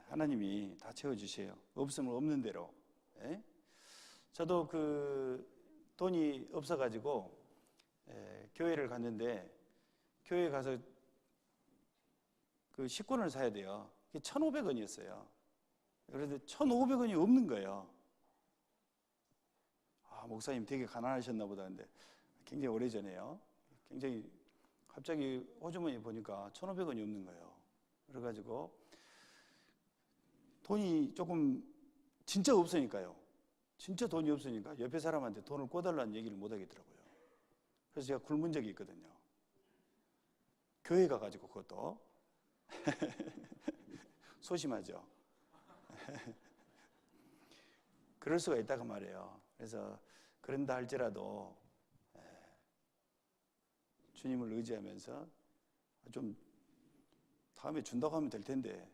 하나님이 다 채워주세요. 없으면 없는 대로. 저도 그 돈이 없어가지고 교회를 갔는데, 교회 가서 그 식권을 사야 돼요. 그게 1,500원이었어요. 그런데 1,500원이 없는 거예요. 목사님 되게 가난하셨나 보다. 근데 굉장히 오래전에요. 굉장히 갑자기 호주머니 보니까 1,500원이 없는 거예요. 그래가지고 돈이 조금 진짜 없으니까요. 진짜 돈이 없으니까 옆에 사람한테 돈을 꿔달라는 얘기를 못 하겠더라고요. 그래서 제가 굶은 적이 있거든요. 교회 가가지고 그것도 소심하죠. 그럴 수가 있다고 말해요. 그래서 그런다 할지라도 주님을 의지하면서 좀 다음에 준다고 하면 될 텐데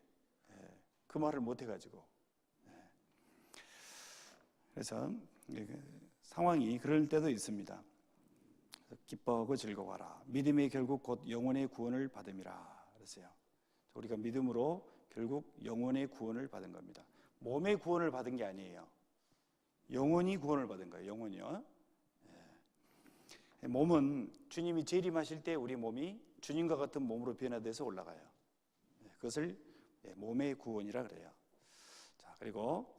그 말을 못 해가지고, 그래서 상황이 그럴 때도 있습니다. 기뻐하고 즐거워하라. 믿음이 결국 곧 영혼의 구원을 받음이라 그랬어요. 우리가 믿음으로 결국 영혼의 구원을 받은 겁니다. 몸의 구원을 받은 게 아니에요. 영혼이 구원을 받은 거예요. 영혼이요. 몸은 주님이 재림하실 때 우리 몸이 주님과 같은 몸으로 변화돼서 올라가요. 그것을 몸의 구원이라 그래요. 자, 그리고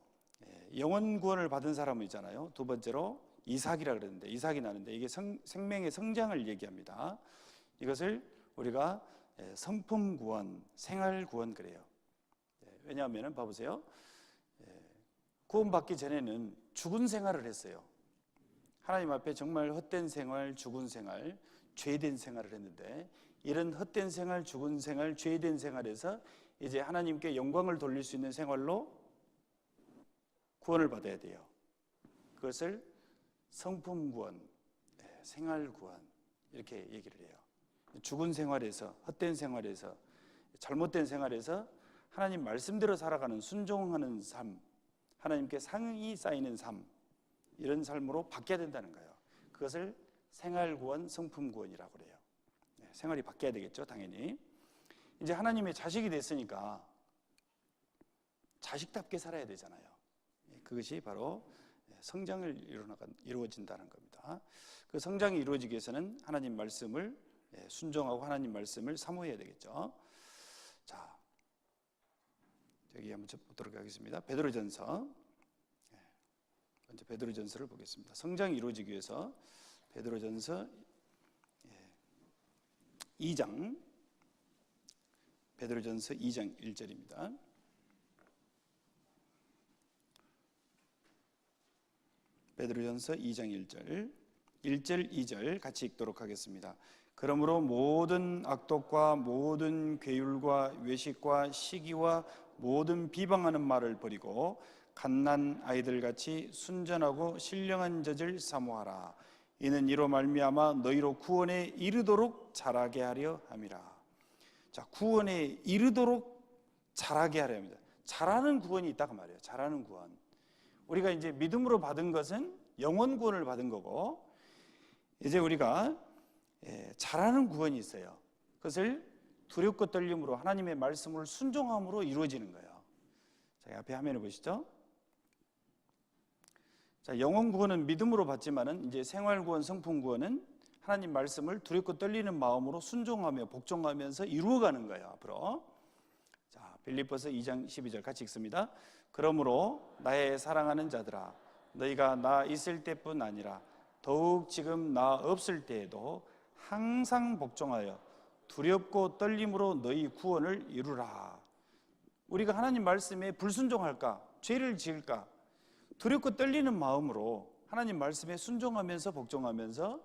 영혼 구원을 받은 사람은 있잖아요. 두 번째로 이삭이라 그랬는데, 이삭이 나는데 이게 생명의 성장을 얘기합니다. 이것을 우리가 성품 구원, 생활 구원 그래요. 왜냐하면 봐보세요. 구원받기 전에는 죽은 생활을 했어요. 하나님 앞에 정말 헛된 생활, 죽은 생활, 죄된 생활을 했는데, 이런 헛된 생활, 죽은 생활, 죄된 생활에서 이제 하나님께 영광을 돌릴 수 있는 생활로 구원을 받아야 돼요. 그것을 성품 구원, 생활 구원 이렇게 얘기를 해요. 죽은 생활에서, 헛된 생활에서, 잘못된 생활에서 하나님 말씀대로 살아가는 순종하는 삶, 하나님께 상이 쌓이는 삶, 이런 삶으로 바뀌어야 된다는 거예요. 그것을 생활 구원, 성품 구원이라고 그래요. 생활이 바뀌어야 되겠죠, 당연히. 이제 하나님의 자식이 됐으니까 자식답게 살아야 되잖아요. 그것이 바로 성장을 이루어진다는 겁니다. 그 성장이 이루어지기 위해서는 하나님 말씀을 순종하고 하나님 말씀을 사모해야 되겠죠. 자, 여기 한번 보도록 하겠습니다. 베드로전서, 먼저 베드로전서를 보겠습니다. 성장이 이루어지기 위해서 베드로전서 2장, 베드로전서 2장 1절입니다. 베드로전서 2장 1절, 1절 2절 같이 읽도록 하겠습니다. 그러므로 모든 악독과 모든 괴율과 외식과 시기와 모든 비방하는 말을 버리고 갓난 아이들같이 순전하고 신령한 젖을 사모하라. 이는 이로 말미암아 너희로 구원에 이르도록 자라게 하려 함이라. 자, 구원에 이르도록 자라게 하려 합니다. 자라는 구원이 있다고 말이에요. 자라는 구원. 우리가 이제 믿음으로 받은 것은 영원 구원을 받은 거고, 이제 우리가 자라는 구원이 있어요. 그것을 두렵고 떨림으로 하나님의 말씀을 순종함으로 이루어지는 거예요. 자, 앞에 화면을 보시죠. 자, 영원 구원은 믿음으로 받지만은 이제 생활 구원, 성품 구원은 하나님 말씀을 두렵고 떨리는 마음으로 순종하며 복종하면서 이루어가는 거예요. 앞으로. 자, 빌립보서 2장 12절 같이 읽습니다. 그러므로 나의 사랑하는 자들아, 너희가 나 있을 때뿐 아니라 더욱 지금 나 없을 때에도 항상 복종하여 두렵고 떨림으로 너희 구원을 이루라. 우리가 하나님 말씀에 불순종할까? 죄를 지을까? 두렵고 떨리는 마음으로 하나님 말씀에 순종하면서 복종하면서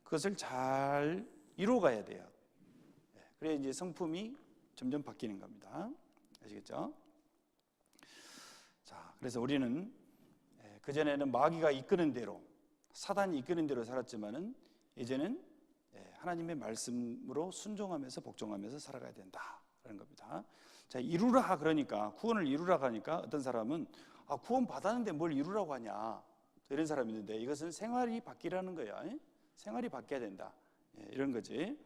그것을 잘 이루어가야 돼요. 그래야 이제 성품이 점점 바뀌는 겁니다. 아시겠죠? 자, 그래서 우리는 그전에는 마귀가 이끄는 대로, 사단이 이끄는 대로 살았지만은 이제는 하나님의 말씀으로 순종하면서 복종하면서 살아가야 된다라는 겁니다. 자, 이루라 그러니까, 구원을 이루라 하니까 어떤 사람은 구원 받았는데 뭘 이루라고 하냐, 이런 사람이 있는데, 이것은 생활이 바뀌라는 거야. 생활이 바뀌어야 된다, 이런 거지.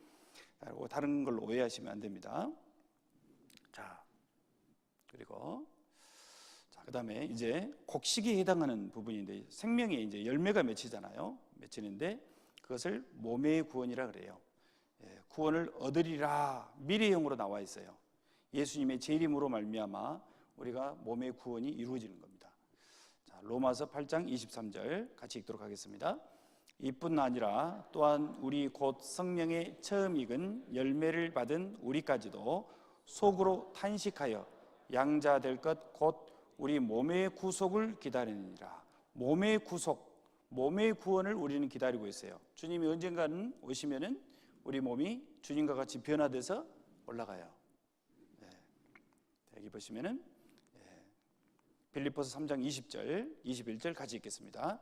다른 걸로 오해하시면 안 됩니다. 자, 그리고 그 다음에 이제 곡식에 해당하는 부분인데, 생명에 이제 열매가 맺히잖아요. 맺히는데 그것을 몸의 구원이라 그래요. 구원을 얻으리라 미래형으로 나와 있어요. 예수님의 재림으로 말미암아 우리가 몸의 구원이 이루어지는 겁니다. 자, 로마서 8장 23절 같이 읽도록 하겠습니다. 이뿐 아니라 또한 우리 곧 성령의 처음 익은 열매를 받은 우리까지도 속으로 탄식하여 양자 될 것 곧 우리 몸의 구속을 기다리느니라. 몸의 구속, 몸의 구원을 우리는 기다리고 있어요. 주님이 언젠가는 오시면은 우리 몸이 주님과 같이 변화돼서 올라가요. 여기 보시면은 빌립보서 3장 20절, 21절 같이 읽겠습니다.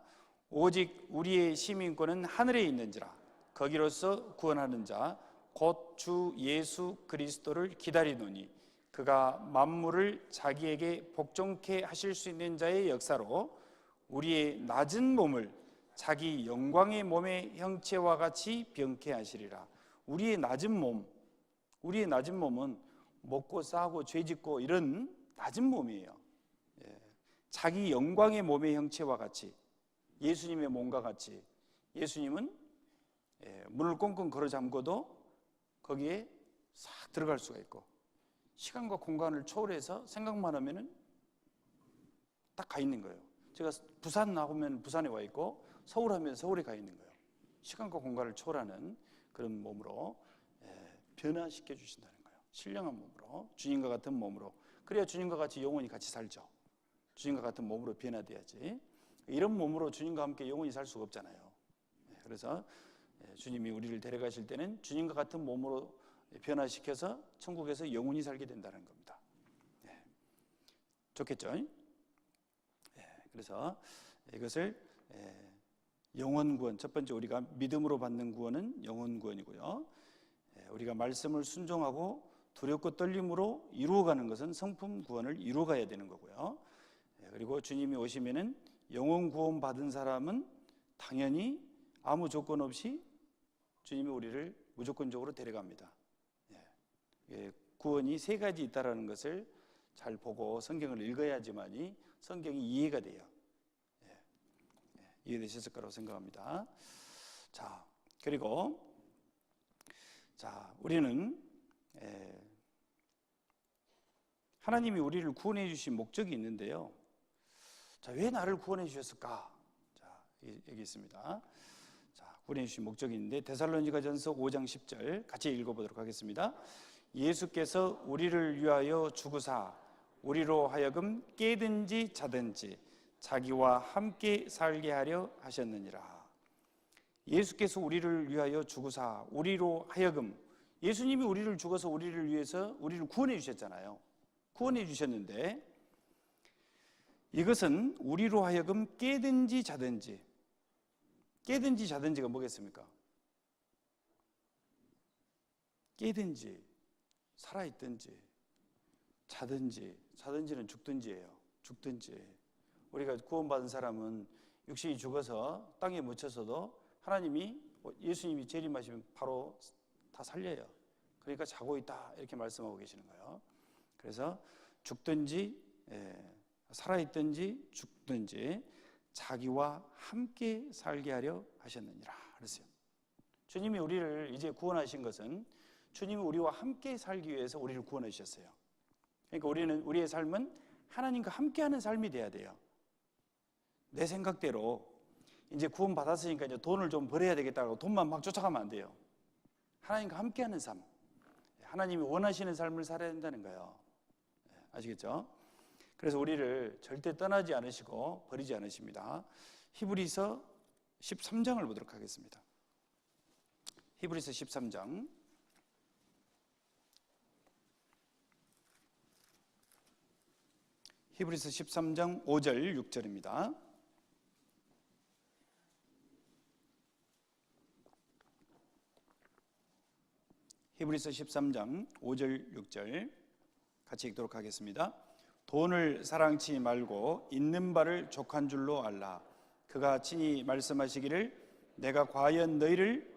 오직 우리의 시민권은 하늘에 있는지라 거기로서 구원하는 자 곧 주 예수 그리스도를 기다리노니 그가 만물을 자기에게 복종케 하실 수 있는 자의 역사로 우리의 낮은 몸을 자기 영광의 몸의 형체와 같이 병케 하시리라. 우리의 낮은 몸은 먹고 싸고 죄짓고 이런 낮은 몸이에요. 자기 영광의 몸의 형체와 같이, 예수님의 몸과 같이, 예수님은 문을 꽁꽁 걸어 잠궈도 거기에 싹 들어갈 수가 있고, 시간과 공간을 초월해서 생각만 하면은 딱 가 있는 거예요. 제가 부산 나오면 부산에 와 있고, 서울 하면 서울에 가 있는 거예요. 시간과 공간을 초월하는 그런 몸으로 변화시켜 주신다는 거예요. 신령한 몸으로, 주님과 같은 몸으로. 그래야 주님과 같이 영원히 같이 살죠. 주님과 같은 몸으로 변화돼야지. 이런 몸으로 주님과 함께 영원히 살 수가 없잖아요. 그래서 주님이 우리를 데려가실 때는 주님과 같은 몸으로 변화시켜서 천국에서 영원히 살게 된다는 겁니다. 좋겠죠? 그래서 이것을 영원 구원, 첫 번째 우리가 믿음으로 받는 구원은 영원 구원이고요. 우리가 말씀을 순종하고 두렵고 떨림으로 이루어가는 것은 성품 구원을 이루어가야 되는 거고요. 그리고 주님이 오시면은 영원 구원 받은 사람은 당연히 아무 조건 없이 주님이 우리를 무조건적으로 데려갑니다. 구원이 세 가지 있다라는 것을 잘 보고 성경을 읽어야지만이 성경이 이해가 돼요. 이해되셨을 거라고 생각합니다. 자, 그리고 우리는 하나님이 우리를 구원해 주신 목적이 있는데요. 자, 왜 나를 구원해 주셨을까? 자, 여기 있습니다. 자, 구원해 주신 목적이 있는데 데살로니가전서 5장 10절 같이 읽어보도록 하겠습니다. 예수께서 우리를 위하여 죽으사 우리로 하여금 깨든지 자든지 자기와 함께 살게 하려 하셨느니라. 예수께서 우리를 위하여 죽으사 우리로 하여금, 예수님이 우리를 죽어서 우리를 위해서 우리를 구원해 주셨잖아요. 구원해 주셨는데 이것은 우리로 하여금 깨든지 자든지, 깨든지 자든지가 뭐겠습니까? 깨든지, 살아있든지, 자든지는 죽든지예요. 죽든지. 우리가 구원받은 사람은 육신이 죽어서 땅에 묻혀서도 하나님이, 예수님이 재림하시면 바로 다 살려요. 그러니까 자고 있다 이렇게 말씀하고 계시는 거예요. 그래서 죽든지 살아있든지 죽든지 자기와 함께 살게 하려 하셨느니라 그랬어요. 주님이 우리를 이제 구원하신 것은 주님이 우리와 함께 살기 위해서 우리를 구원해 주셨어요. 그러니까 우리의 삶은 하나님과 함께하는 삶이 돼야 돼요. 내 생각대로 이제 구원 받았으니까 이제 돈을 좀 벌어야 되겠다고 돈만 막 쫓아가면 안 돼요. 하나님과 함께하는 삶, 하나님이 원하시는 삶을 살아야 된다는 거예요. 아시겠죠? 그래서 우리를 절대 떠나지 않으시고 버리지 않으십니다. 히브리서 13장을 보도록 하겠습니다. 히브리서 13장 히브리서 13장 5절 6절입니다. 히브리서 13장 5절 6절 같이 읽도록 하겠습니다. 돈을 사랑치 말고 있는 바를 족한 줄로 알라. 그가 친히 말씀하시기를 내가 과연 너희를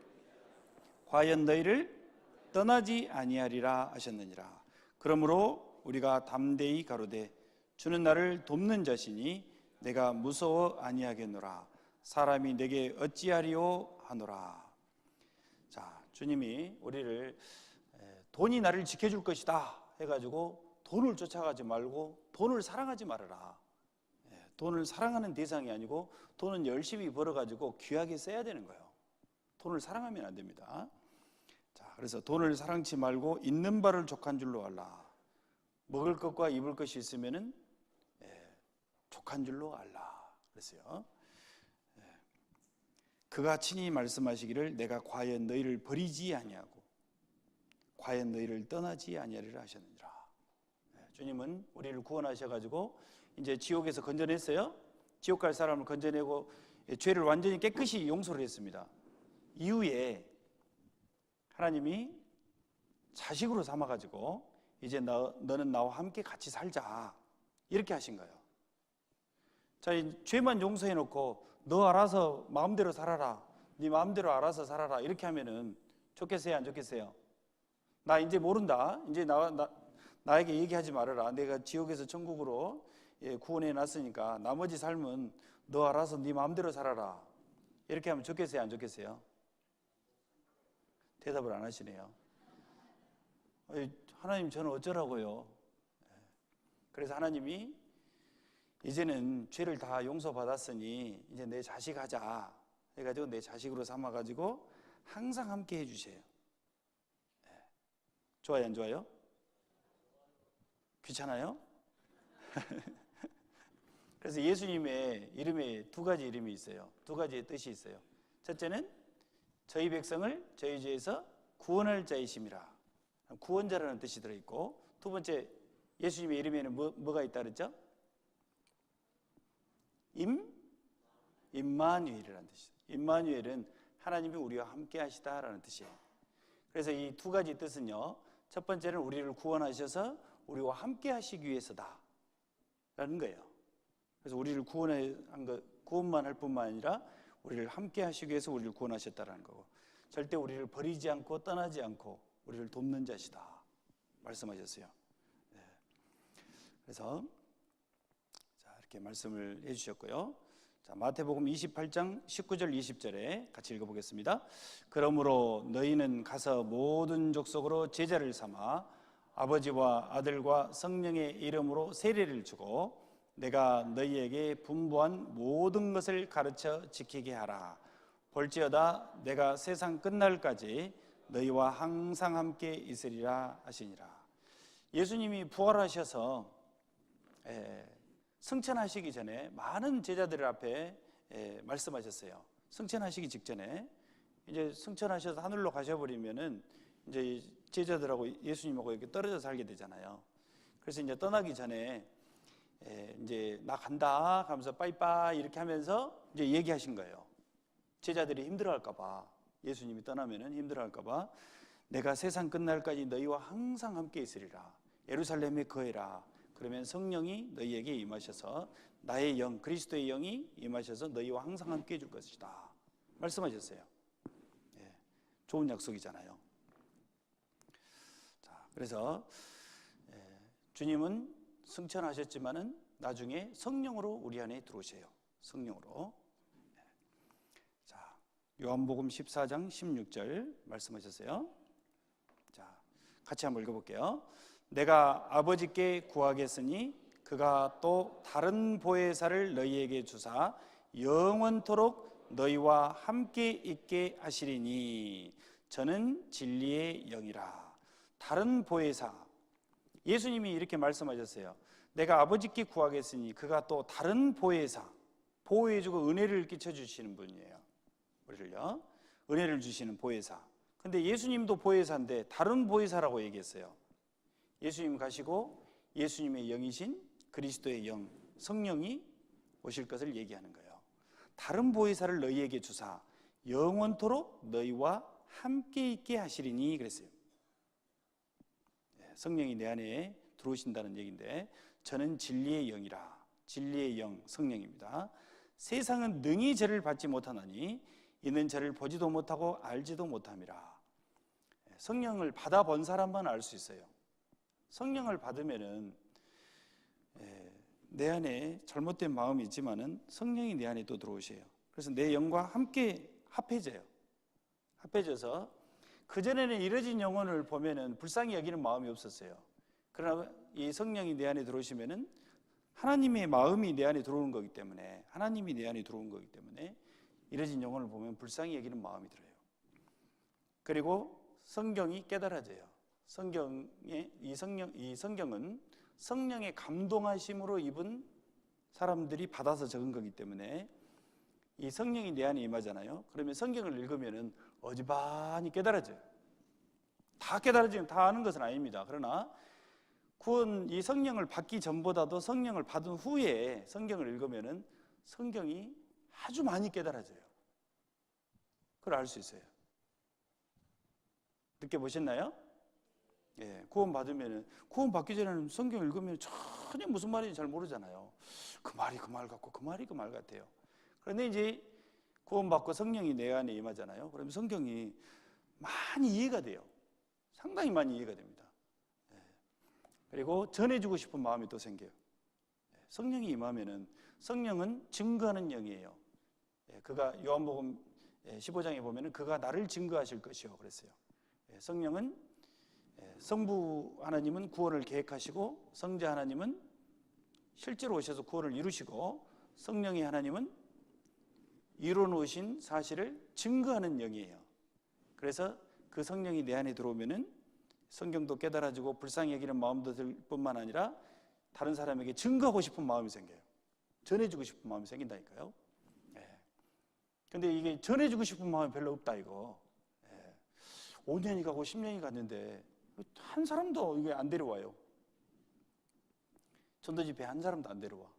떠나지 아니하리라 하셨느니라. 그러므로 우리가 담대히 가로되 주는 나를 돕는 자시니 내가 무서워 아니하겠노라. 사람이 내게 어찌하리요 하노라. 자, 주님이 우리를 돈이 나를 지켜줄 것이다 해가지고 돈을 쫓아가지 말고 돈을 사랑하지 말아라. 돈을 사랑하는 대상이 아니고 돈은 열심히 벌어가지고 귀하게 써야 되는 거예요. 돈을 사랑하면 안 됩니다. 자, 그래서 돈을 사랑치 말고 있는 바를 족한 줄로 알라. 먹을 것과 입을 것이 있으면은 족한 줄로 알라 그랬어요. 그가 친히 말씀하시기를 내가 과연 너희를 버리지 아니하고 과연 너희를 떠나지 아니하리라 하셨느니라. 주님은 우리를 구원하셔가지고 이제 지옥에서 건져냈어요. 지옥 갈 사람을 건져내고 죄를 완전히 깨끗이 용서를 했습니다. 이후에 하나님이 자식으로 삼아가지고 이제 너는 나와 함께 같이 살자 이렇게 하신 거예요. 자, 죄만 용서해놓고 너 알아서 마음대로 살아라, 네 마음대로 알아서 살아라 이렇게 하면은 좋겠어요, 안 좋겠어요? 나 이제 모른다, 이제 나에게 얘기하지 말아라, 내가 지옥에서 천국으로 구원해 놨으니까 나머지 삶은 너 알아서 네 마음대로 살아라, 이렇게 하면 좋겠어요, 안 좋겠어요? 대답을 안 하시네요. 하나님, 저는 어쩌라고요? 그래서 하나님이 이제는 죄를 다 용서받았으니 이제 내 자식 하자 해가지고 내 자식으로 삼아가지고 항상 함께 해주세요. 좋아요, 안 좋아요? 귀찮아요? 그래서 예수님의 이름에 두 가지 이름이 있어요. 두 가지의 뜻이 있어요. 첫째는 저희 백성을 저희 죄에서 구원할 자이심이라, 구원자라는 뜻이 들어있고, 두 번째, 예수님의 이름에는 뭐가 있다 그랬죠? 임마누엘이라는 뜻이에요. 임마누엘은 하나님이 우리와 함께 하시다라는 뜻이에요. 그래서 이 두 가지 뜻은요, 첫 번째는 우리를 구원하셔서 우리와 함께 하시기 위해서다 라는 거예요. 그래서 우리를 구원만 할 뿐만 아니라 우리를 함께 하시기 위해서 우리를 구원하셨다라는 거고, 절대 우리를 버리지 않고 떠나지 않고 우리를 돕는 자시다 말씀하셨어요. 그래서 이렇게 말씀을 해주셨고요. 자, 마태복음 28장 19절 20절에 같이 읽어보겠습니다. 그러므로 너희는 가서 모든 족속으로 제자를 삼아 아버지와 아들과 성령의 이름으로 세례를 주고 내가 너희에게 분부한 모든 것을 가르쳐 지키게 하라. 볼지어다 내가 세상 끝날까지 너희와 항상 함께 있으리라 하시니라. 예수님이 부활하셔서 승천하시기 전에 많은 제자들 앞에 말씀하셨어요. 승천하시기 직전에 이제 승천하셔서 하늘로 가셔버리면은 이제 제자들하고 예수님하고 이렇게 떨어져 살게 되잖아요. 그래서 이제 떠나기 전에 이제 나 간다 하면서 빠이빠이 이렇게 하면서 이제 얘기하신 거예요. 제자들이 힘들어할까봐, 예수님이 떠나면은 힘들어할까봐 내가 세상 끝날까지 너희와 항상 함께 있으리라. 예루살렘에 거해라. 그러면 성령이 너희에게 임하셔서 나의 영, 그리스도의 영이 임하셔서 너희와 항상 함께 해줄 것이다 말씀하셨어요. 좋은 약속이잖아요. 자, 그래서 주님은 승천하셨지만은 나중에 성령으로 우리 안에 들어오세요. 성령으로. 자, 요한복음 14장 16절 말씀하셨어요. 자, 같이 한번 읽어볼게요. 내가 아버지께 구하겠으니 그가 또 다른 보혜사를 너희에게 주사 영원토록 너희와 함께 있게 하시리니 저는 진리의 영이라. 다른 보혜사, 예수님이 이렇게 말씀하셨어요. 내가 아버지께 구하겠으니 그가 또 다른 보혜사, 보호해주고 은혜를 끼쳐주시는 분이에요. 우리를요, 은혜를 주시는 보혜사. 근데 예수님도 보혜사인데 다른 보혜사라고 얘기했어요. 예수님 가시고 예수님의 영이신 그리스도의 영, 성령이 오실 것을 얘기하는 거예요. 다른 보혜사를 너희에게 주사 영원토록 너희와 함께 있게 하시리니 그랬어요. 성령이 내 안에 들어오신다는 얘기인데, 저는 진리의 영이라. 진리의 영, 성령입니다. 세상은 능히 저를 받지 못하나니 이는 저를 보지도 못하고 알지도 못함이라. 성령을 받아본 사람만 알 수 있어요. 성령을 받으면은 내 안에 잘못된 마음이 있지만은 성령이 내 안에 또 들어오셔요. 그래서 내 영과 함께 합해져요. 합해져서 그전에는 이뤄진 영혼을 보면은 불쌍히 여기는 마음이 없었어요. 그러나 이 성령이 내 안에 들어오시면은 하나님의 마음이 내 안에 들어오는 거기 때문에, 하나님이 내 안에 들어온 거기 때문에 이뤄진 영혼을 보면 불쌍히 여기는 마음이 들어요. 그리고 성경이 깨달아져요. 이 성경은 성령의 감동하심으로 입은 사람들이 받아서 적은 거기 때문에 이 성령이 내 안에 임하잖아요. 그러면 성경을 읽으면은 어지간히 깨달아져요. 다 깨달아지면 다 아는 것은 아닙니다. 그러나 구원, 이 성령을 받기 전보다도 성령을 받은 후에 성경을 읽으면은 성경이 아주 많이 깨달아져요. 그걸 알 수 있어요. 느껴보셨나요? 구원 받으면은, 구원 받기 전에는 성경 읽으면 전혀 무슨 말인지 잘 모르잖아요. 그 말이 그 말 같고 그 말이 그 말 같아요. 그런데 이제 구원 받고 성령이 내 안에 임하잖아요. 그러면 성경이 많이 이해가 돼요. 상당히 많이 이해가 됩니다. 그리고 전해주고 싶은 마음이 또 생겨요. 성령이 임하면은 성령은 증거하는 영이에요. 그가 요한복음 15장에 보면은 그가 나를 증거하실 것이요 그랬어요. 성령은 성부 하나님은 구원을 계획하시고 성자 하나님은 실제로 오셔서 구원을 이루시고 성령의 하나님은 이루어놓으신 사실을 증거하는 영이에요. 그래서 그 성령이 내 안에 들어오면은 성경도 깨달아지고 불쌍히 여기는 마음도 들 뿐만 아니라 다른 사람에게 증거하고 싶은 마음이 생겨요. 전해주고 싶은 마음이 생긴다니까요. 근데 이게 전해주고 싶은 마음이 별로 없다 이거. 5년이 가고 10년이 갔는데 한 사람도 이게 안 데려와요. 전도 집회 한 사람도 안 데려와.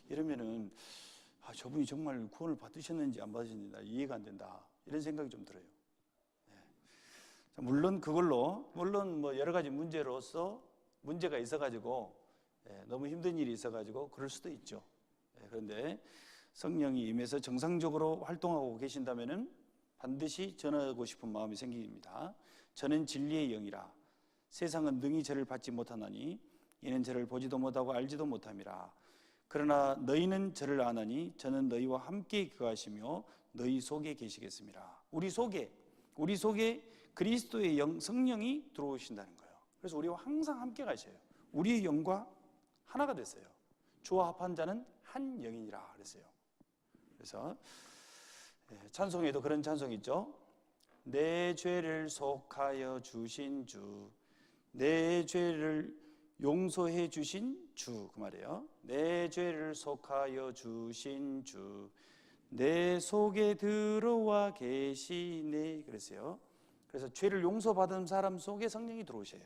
이러면은 저분이 정말 구원을 받으셨는지 안 받으셨는지 이해가 안 된다. 이런 생각이 좀 들어요. 물론 그걸로 뭐 여러 가지 문제가 있어가지고 너무 힘든 일이 있어가지고 그럴 수도 있죠. 그런데 성령이 임해서 정상적으로 활동하고 계신다면은 반드시 전하고 싶은 마음이 생깁니다. 저는 진리의 영이라 세상은 능히 저를 받지 못하나니 이는 저를 보지도 못하고 알지도 못함이라. 그러나 너희는 저를 아나니 저는 너희와 함께 거하시며 너희 속에 계시겠습니다. 우리 속에 그리스도의 영 성령이 들어오신다는 거예요. 그래서 우리와 항상 함께 가셔요. 우리의 영과 하나가 됐어요. 주와 합한 자는 한 영이니라 그랬어요. 그래서 찬송에도 그런 찬송이 있죠. 내 죄를 속하여 주신 주, 내 죄를 용서해 주신 주, 그 말이에요. 내 죄를 속하여 주신 주, 내 속에 들어와 계시네 그랬어요. 그래서 죄를 용서받은 사람 속에 성령이 들어오셔요.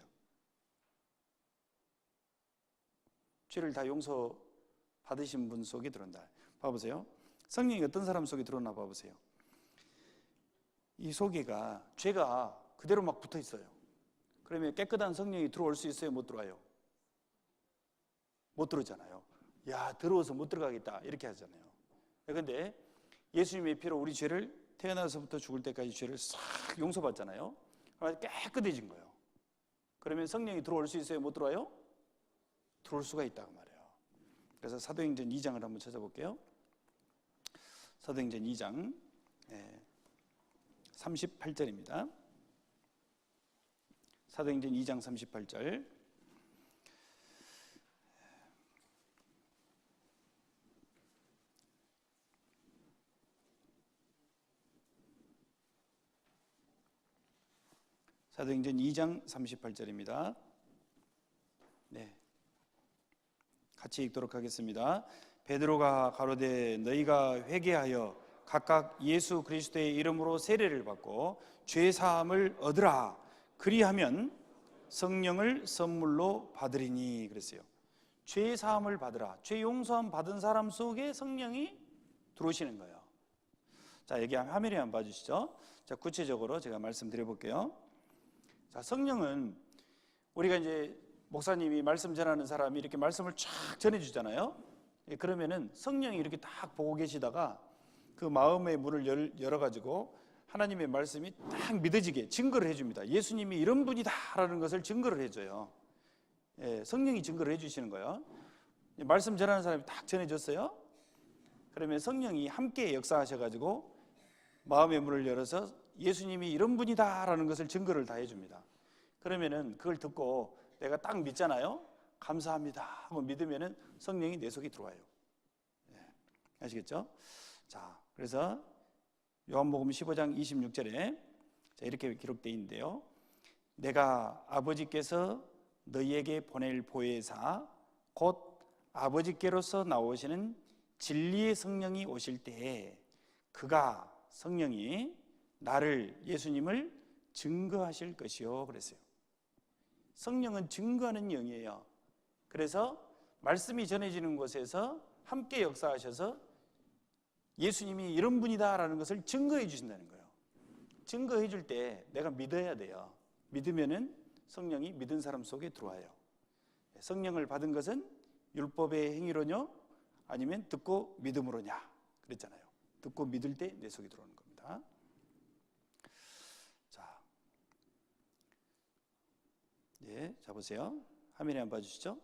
죄를 다 용서받으신 분 속에 들어온다. 봐보세요. 성령이 어떤 사람 속에 들어오나 봐보세요. 이 속에가 죄가 그대로 막 붙어 있어요. 그러면 깨끗한 성령이 들어올 수 있어요? 못 들어와요? 못 들어오잖아요. 들어와서 못 들어가겠다 이렇게 하잖아요. 그런데 예수님의 피로 우리 죄를 태어나서부터 죽을 때까지 죄를 싹 용서받잖아요. 그래서 깨끗해진 거예요. 그러면 성령이 들어올 수 있어요? 못 들어와요? 들어올 수가 있다고 말해요. 그래서 사도행전 2장을 한번 찾아볼게요. 사도행전 2장 38절입니다. 사도행전 2장 38절. 사도행전 2장 38절입니다. 같이 읽도록 하겠습니다. 베드로가 가로되 너희가 회개하여 각각 예수 그리스도의 이름으로 세례를 받고 죄 사함을 얻으라. 그리하면 성령을 선물로 받으리니 그랬어요. 죄 사함을 받으라. 죄 용서함 받은 사람 속에 성령이 들어오시는 거예요. 자, 여기 화면에 한번 봐주시죠. 자, 구체적으로 제가 말씀드려 볼게요. 자, 성령은 우리가 이제 목사님이 말씀 전하는 사람이 이렇게 말씀을 쫙 전해주잖아요. 그러면은 성령이 이렇게 딱 보고 계시다가 그 마음의 문을 열어가지고 하나님의 말씀이 딱 믿어지게 증거를 해줍니다. 예수님이 이런 분이다라는 것을 증거를 해줘요. 성령이 증거를 해주시는 거예요. 말씀 전하는 사람이 딱 전해줬어요. 그러면 성령이 함께 역사하셔가지고 마음의 문을 열어서 예수님이 이런 분이다라는 것을 증거를 다 해줍니다. 그러면은 그걸 듣고 내가 딱 믿잖아요. 감사합니다 하고 믿으면은 성령이 내 속에 들어와요. 아시겠죠? 자, 그래서 요한복음 15장 26절에 이렇게 기록되어 있는데요. 내가 아버지께서 너희에게 보낼 보혜사 곧 아버지께로서 나오시는 진리의 성령이 오실 때에 그가 성령이 나를 예수님을 증거하실 것이요 그랬어요. 성령은 증거하는 영이에요. 그래서 말씀이 전해지는 곳에서 함께 역사하셔서 예수님이 이런 분이다라는 것을 증거해 주신다는 거예요. 증거해 줄 때 내가 믿어야 돼요. 믿으면은 성령이 믿은 사람 속에 들어와요. 성령을 받은 것은 율법의 행위로냐 아니면 듣고 믿음으로냐 그랬잖아요. 듣고 믿을 때 내 속에 들어오는 겁니다. 자 보세요. 화면에 한번 봐주시죠.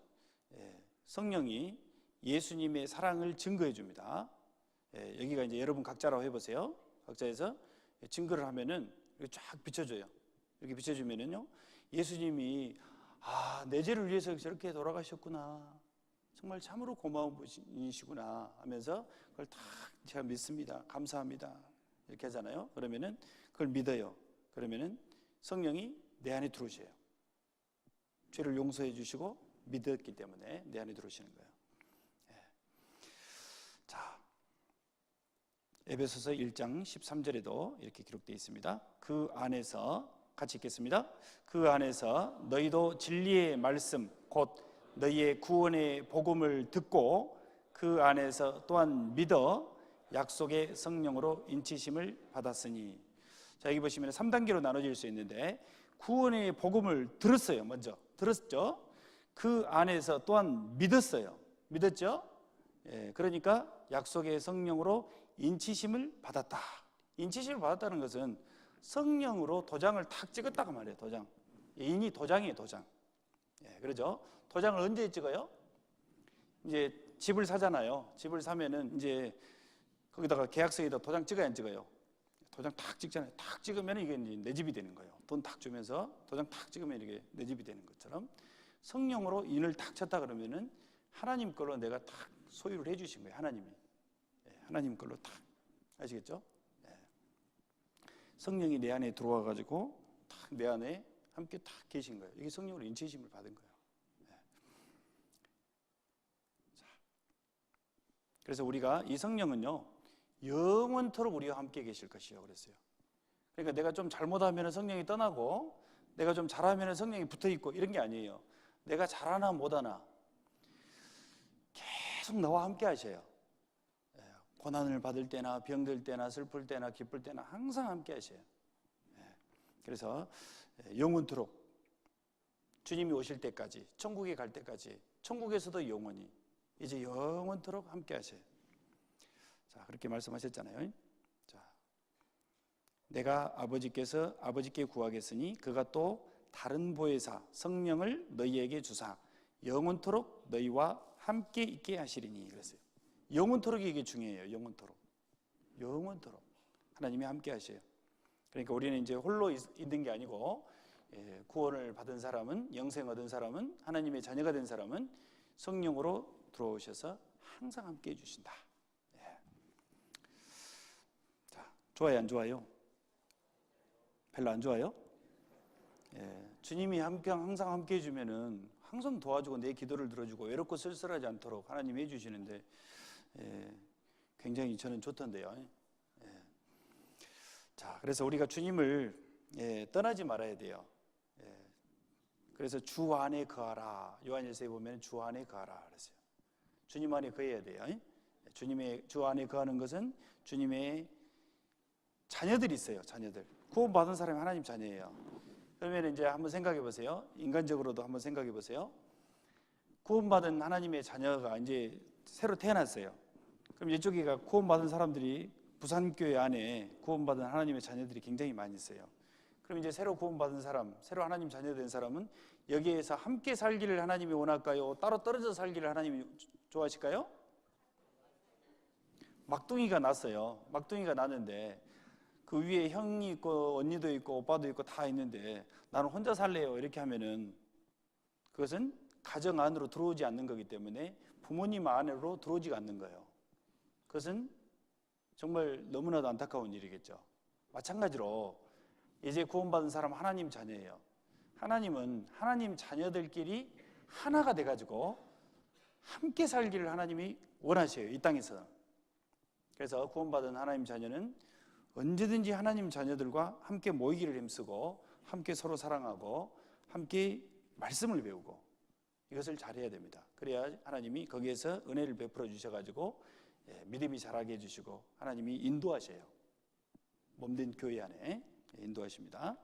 성령이 예수님의 사랑을 증거해 줍니다. 여기가 이제 여러분 각자라고 해보세요. 각자에서 증거를 하면은 이렇게 쫙 비춰줘요. 이렇게 비춰주면은요, 예수님이 내 죄를 위해서 저렇게 돌아가셨구나, 정말 참으로 고마운 분이시구나 하면서 그걸 다 제가 믿습니다, 감사합니다 이렇게 하잖아요. 그러면은 그걸 믿어요. 그러면은 성령이 내 안에 들어오셔요. 죄를 용서해 주시고 믿었기 때문에 내 안에 들어오시는 거예요. 자, 에베소서 1장 13절에도 이렇게 기록되어 있습니다. 그 안에서, 같이 읽겠습니다. 그 안에서 너희도 진리의 말씀 곧 너희의 구원의 복음을 듣고 그 안에서 또한 믿어 약속의 성령으로 인치심을 받았으니. 자, 여기 보시면 3단계로 나눠질 수 있는데, 구원의 복음을 들었어요. 먼저 들었죠. 그 안에서 또한 믿었어요. 믿었죠. 그러니까 약속의 성령으로 인치심을 받았다. 인치심을 받았다는 것은 성령으로 도장을 탁 찍었다고 말해요. 도장. 인이 도장이에요. 도장. 그러죠. 도장을 언제 찍어요? 이제 집을 사잖아요. 집을 사면은 이제 거기다가 계약서에다 도장 찍어야 안 찍어요? 도장 탁 찍잖아요. 탁 찍으면 이게 이제 내 집이 되는 거예요. 돈 탁 주면서 도장 탁 찍으면 이게 내 집이 되는 것처럼, 성령으로 인을 탁 쳤다 그러면은 하나님 걸로 내가 탁 소유를 해주신 거예요. 하나님이. 하나님 걸로 탁. 아시겠죠? 성령이 내 안에 들어와 가지고 탁 내 안에 함께 탁 계신 거예요. 이게 성령으로 인치심을 받은 거예요. 자, 그래서 우리가 이 성령은요, 영원토록 우리와 함께 계실 것이요 그랬어요. 그러니까 내가 좀 잘못하면 성령이 떠나고, 내가 좀 잘하면 성령이 붙어있고, 이런 게 아니에요. 내가 잘하나 못하나 계속 나와 함께 하셔요. 고난을 받을 때나 병들 때나 슬플 때나 기쁠 때나 항상 함께 하셔요. 그래서 영원토록, 주님이 오실 때까지, 천국에 갈 때까지, 천국에서도 영원히, 이제 영원토록 함께 하셔요. 자, 그렇게 말씀하셨잖아요. 자, 내가 아버지께 구하겠으니 그가 또 다른 보혜사 성령을 너희에게 주사 영원토록 너희와 함께 있게 하시리니. 그랬어요. 영원토록이 이게 중요해요. 영원토록. 영원토록 하나님이 함께 하셔요. 그러니까 우리는 이제 홀로 있는 게 아니고, 구원을 받은 사람은, 영생 얻은 사람은, 하나님의 자녀가 된 사람은 성령으로 들어오셔서 항상 함께 해주신다. 자, 좋아요, 안 좋아요? 별로 안 좋아요? 주님이 항상 함께 해주면은 항상 도와주고 내 기도를 들어주고 외롭고 쓸쓸하지 않도록 하나님이 해주시는데, 굉장히 저는 좋던데요. 자, 그래서 우리가 주님을 떠나지 말아야 돼요. 그래서 주 안에 거하라. 요한일서에 보면 주 안에 거하라 그랬어요. 주님 안에 거해야 돼요. 주님의 주 안에 거하는 것은 주님의 자녀들이 있어요. 자녀들. 구원받은 사람이 하나님 자녀예요. 그러면 이제 한번 생각해 보세요. 인간적으로도 한번 생각해 보세요. 구원받은 하나님의 자녀가 이제 새로 태어났어요. 그럼 이쪽에가 구원받은 사람들이, 부산교회 안에 구원받은 하나님의 자녀들이 굉장히 많이 있어요. 그럼 이제 새로 구원받은 사람, 새로 하나님 자녀 된 사람은 여기에서 함께 살기를 하나님이 원할까요? 따로 떨어져 살기를 하나님이 좋아하실까요? 막둥이가 났어요. 막둥이가 났는데 그 위에 형이 있고 언니도 있고 오빠도 있고 다 있는데 나는 혼자 살래요 이렇게 하면은 그것은 가정 안으로 들어오지 않는 거기 때문에 부모님 안으로 들어오지가 않는 거예요. 그것은 정말 너무나도 안타까운 일이겠죠. 마찬가지로 이제 구원받은 사람 하나님 자녀예요. 하나님은 하나님 자녀들끼리 하나가 돼가지고 함께 살기를 하나님이 원하셔요. 이 땅에서. 그래서 구원받은 하나님 자녀는 언제든지 하나님 자녀들과 함께 모이기를 힘쓰고 함께 서로 사랑하고 함께 말씀을 배우고 이것을 잘해야 됩니다. 그래야 하나님이 거기에서 은혜를 베풀어 주셔가지고 믿음이 자라게 해주시고 하나님이 인도하셔요. 몸된 교회 안에 인도하십니다.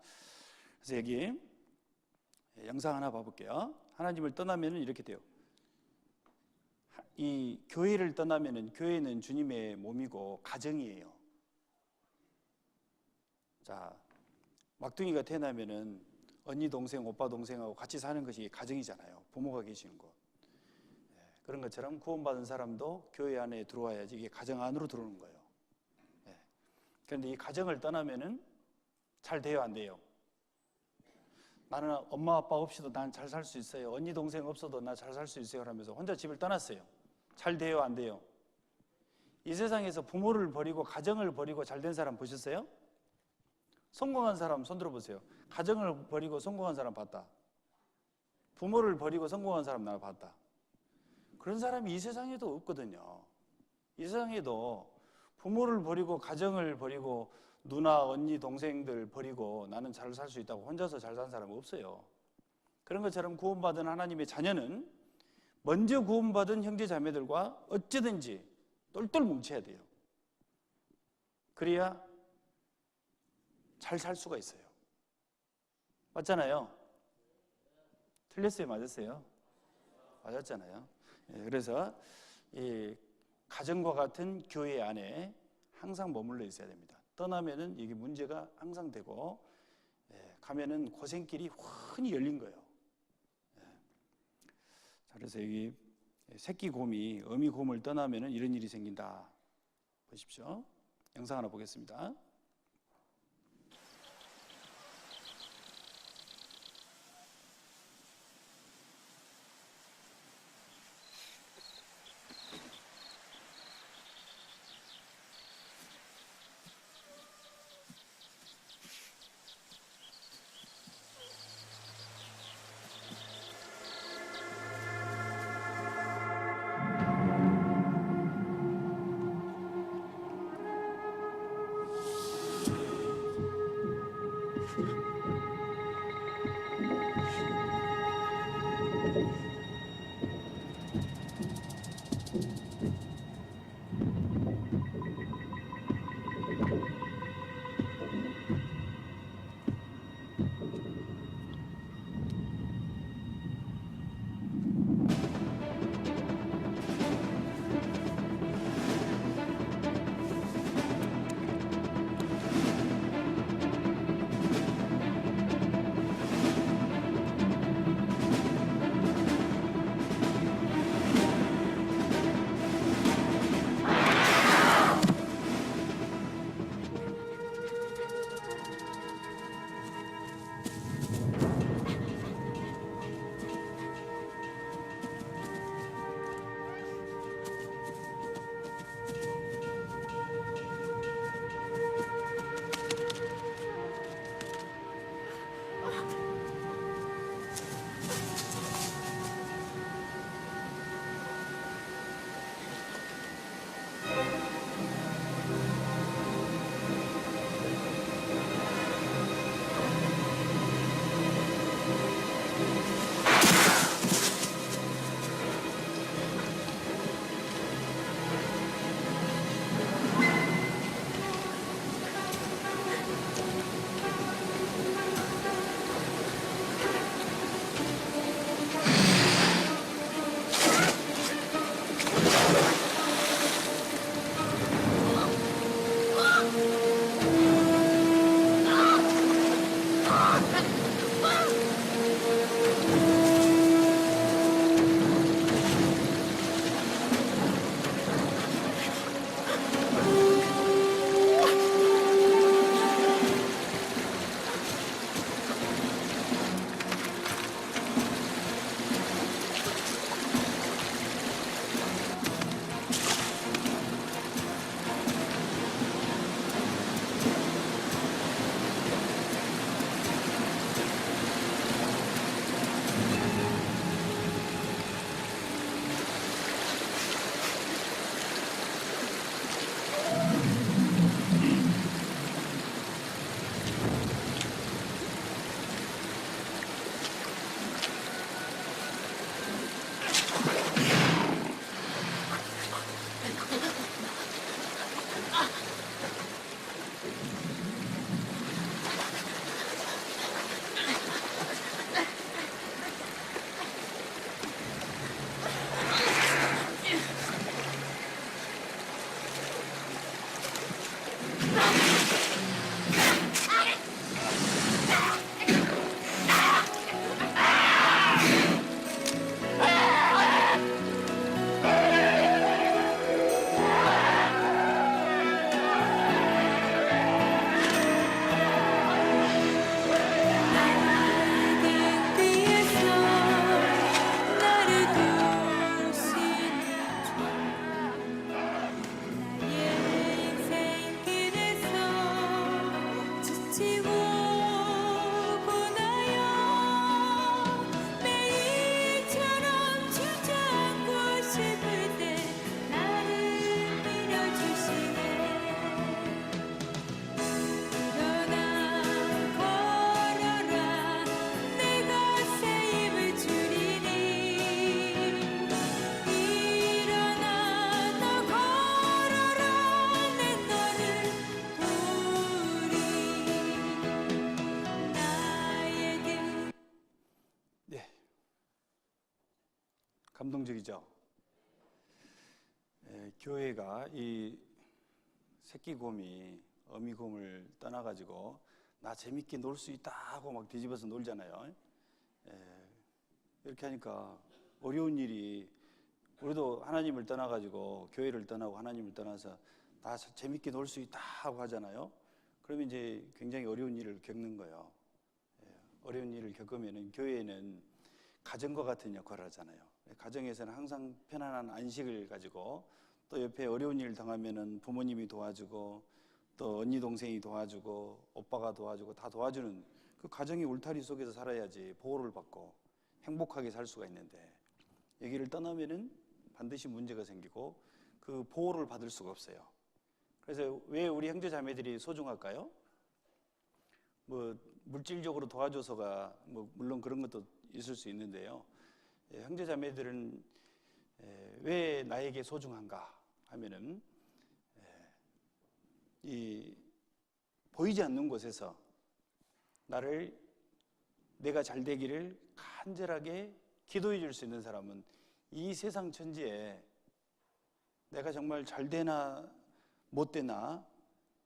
그래서 여기 영상 하나 봐볼게요. 하나님을 떠나면 이렇게 돼요. 이 교회를 떠나면 교회는 주님의 몸이고 가정이에요. 자, 막둥이가 태어나면은 언니 동생, 오빠 동생하고 같이 사는 것이 가정이잖아요. 부모가 계시는 곳. 그런 것처럼 구원받은 사람도 교회 안에 들어와야지 이게 가정 안으로 들어오는 거예요. 예. 그런데 이 가정을 떠나면은 잘 돼요, 안 돼요? 나는 엄마 아빠 없이도 난 잘 살 수 있어요. 언니 동생 없어도 나 잘 살 수 있어요. 하면서 혼자 집을 떠났어요. 잘 돼요, 안 돼요? 이 세상에서 부모를 버리고 가정을 버리고 잘 된 사람 보셨어요? 성공한 사람 손 들어보세요. 가정을 버리고 성공한 사람 봤다. 부모를 버리고 성공한 사람 나 봤다. 그런 사람이 이 세상에도 없거든요. 이 세상에도 부모를 버리고 가정을 버리고 누나, 언니, 동생들 버리고 나는 잘 살 수 있다고 혼자서 잘 사는 사람은 없어요. 그런 것처럼 구원받은 하나님의 자녀는 먼저 구원받은 형제 자매들과 어찌든지 똘똘 뭉쳐야 돼요. 그래야 잘 살 수가 있어요. 맞잖아요? 틀렸어요? 맞았어요? 맞았잖아요. 그래서 이 가정과 같은 교회 안에 항상 머물러 있어야 됩니다. 떠나면은 이게 문제가 항상 되고, 가면은 고생길이 훤히 열린 거예요. 그래서 여기 새끼 곰이 어미 곰을 떠나면은 이런 일이 생긴다. 보십시오. 영상 하나 보겠습니다. 감동적이죠. 교회가 이 새끼곰이 어미곰을 떠나가지고 나 재밌게 놀 수 있다 하고 막 뒤집어서 놀잖아요. 이렇게 하니까 어려운 일이, 우리도 하나님을 떠나가지고 교회를 떠나고 하나님을 떠나서 나 재밌게 놀 수 있다 하고 하잖아요. 그러면 이제 굉장히 어려운 일을 겪는 거예요. 어려운 일을 겪으면 교회에는 가정과 같은 역할을 하잖아요. 가정에서는 항상 편안한 안식을 가지고, 또 옆에 어려운 일을 당하면은 부모님이 도와주고, 또 언니 동생이 도와주고, 오빠가 도와주고, 다 도와주는 그 가정의 울타리 속에서 살아야지 보호를 받고 행복하게 살 수가 있는데, 여기를 떠나면은 반드시 문제가 생기고 그 보호를 받을 수가 없어요. 그래서 왜 우리 형제 자매들이 소중할까요? 뭐 물질적으로 도와줘서가 뭐 물론 그런 것도 있을 수 있는데요. 형제 자매들은 왜 나에게 소중한가 하면은 이 보이지 않는 곳에서 내가 잘 되기를 간절하게 기도해 줄 수 있는 사람은 이 세상 천지에 내가 정말 잘 되나 못 되나,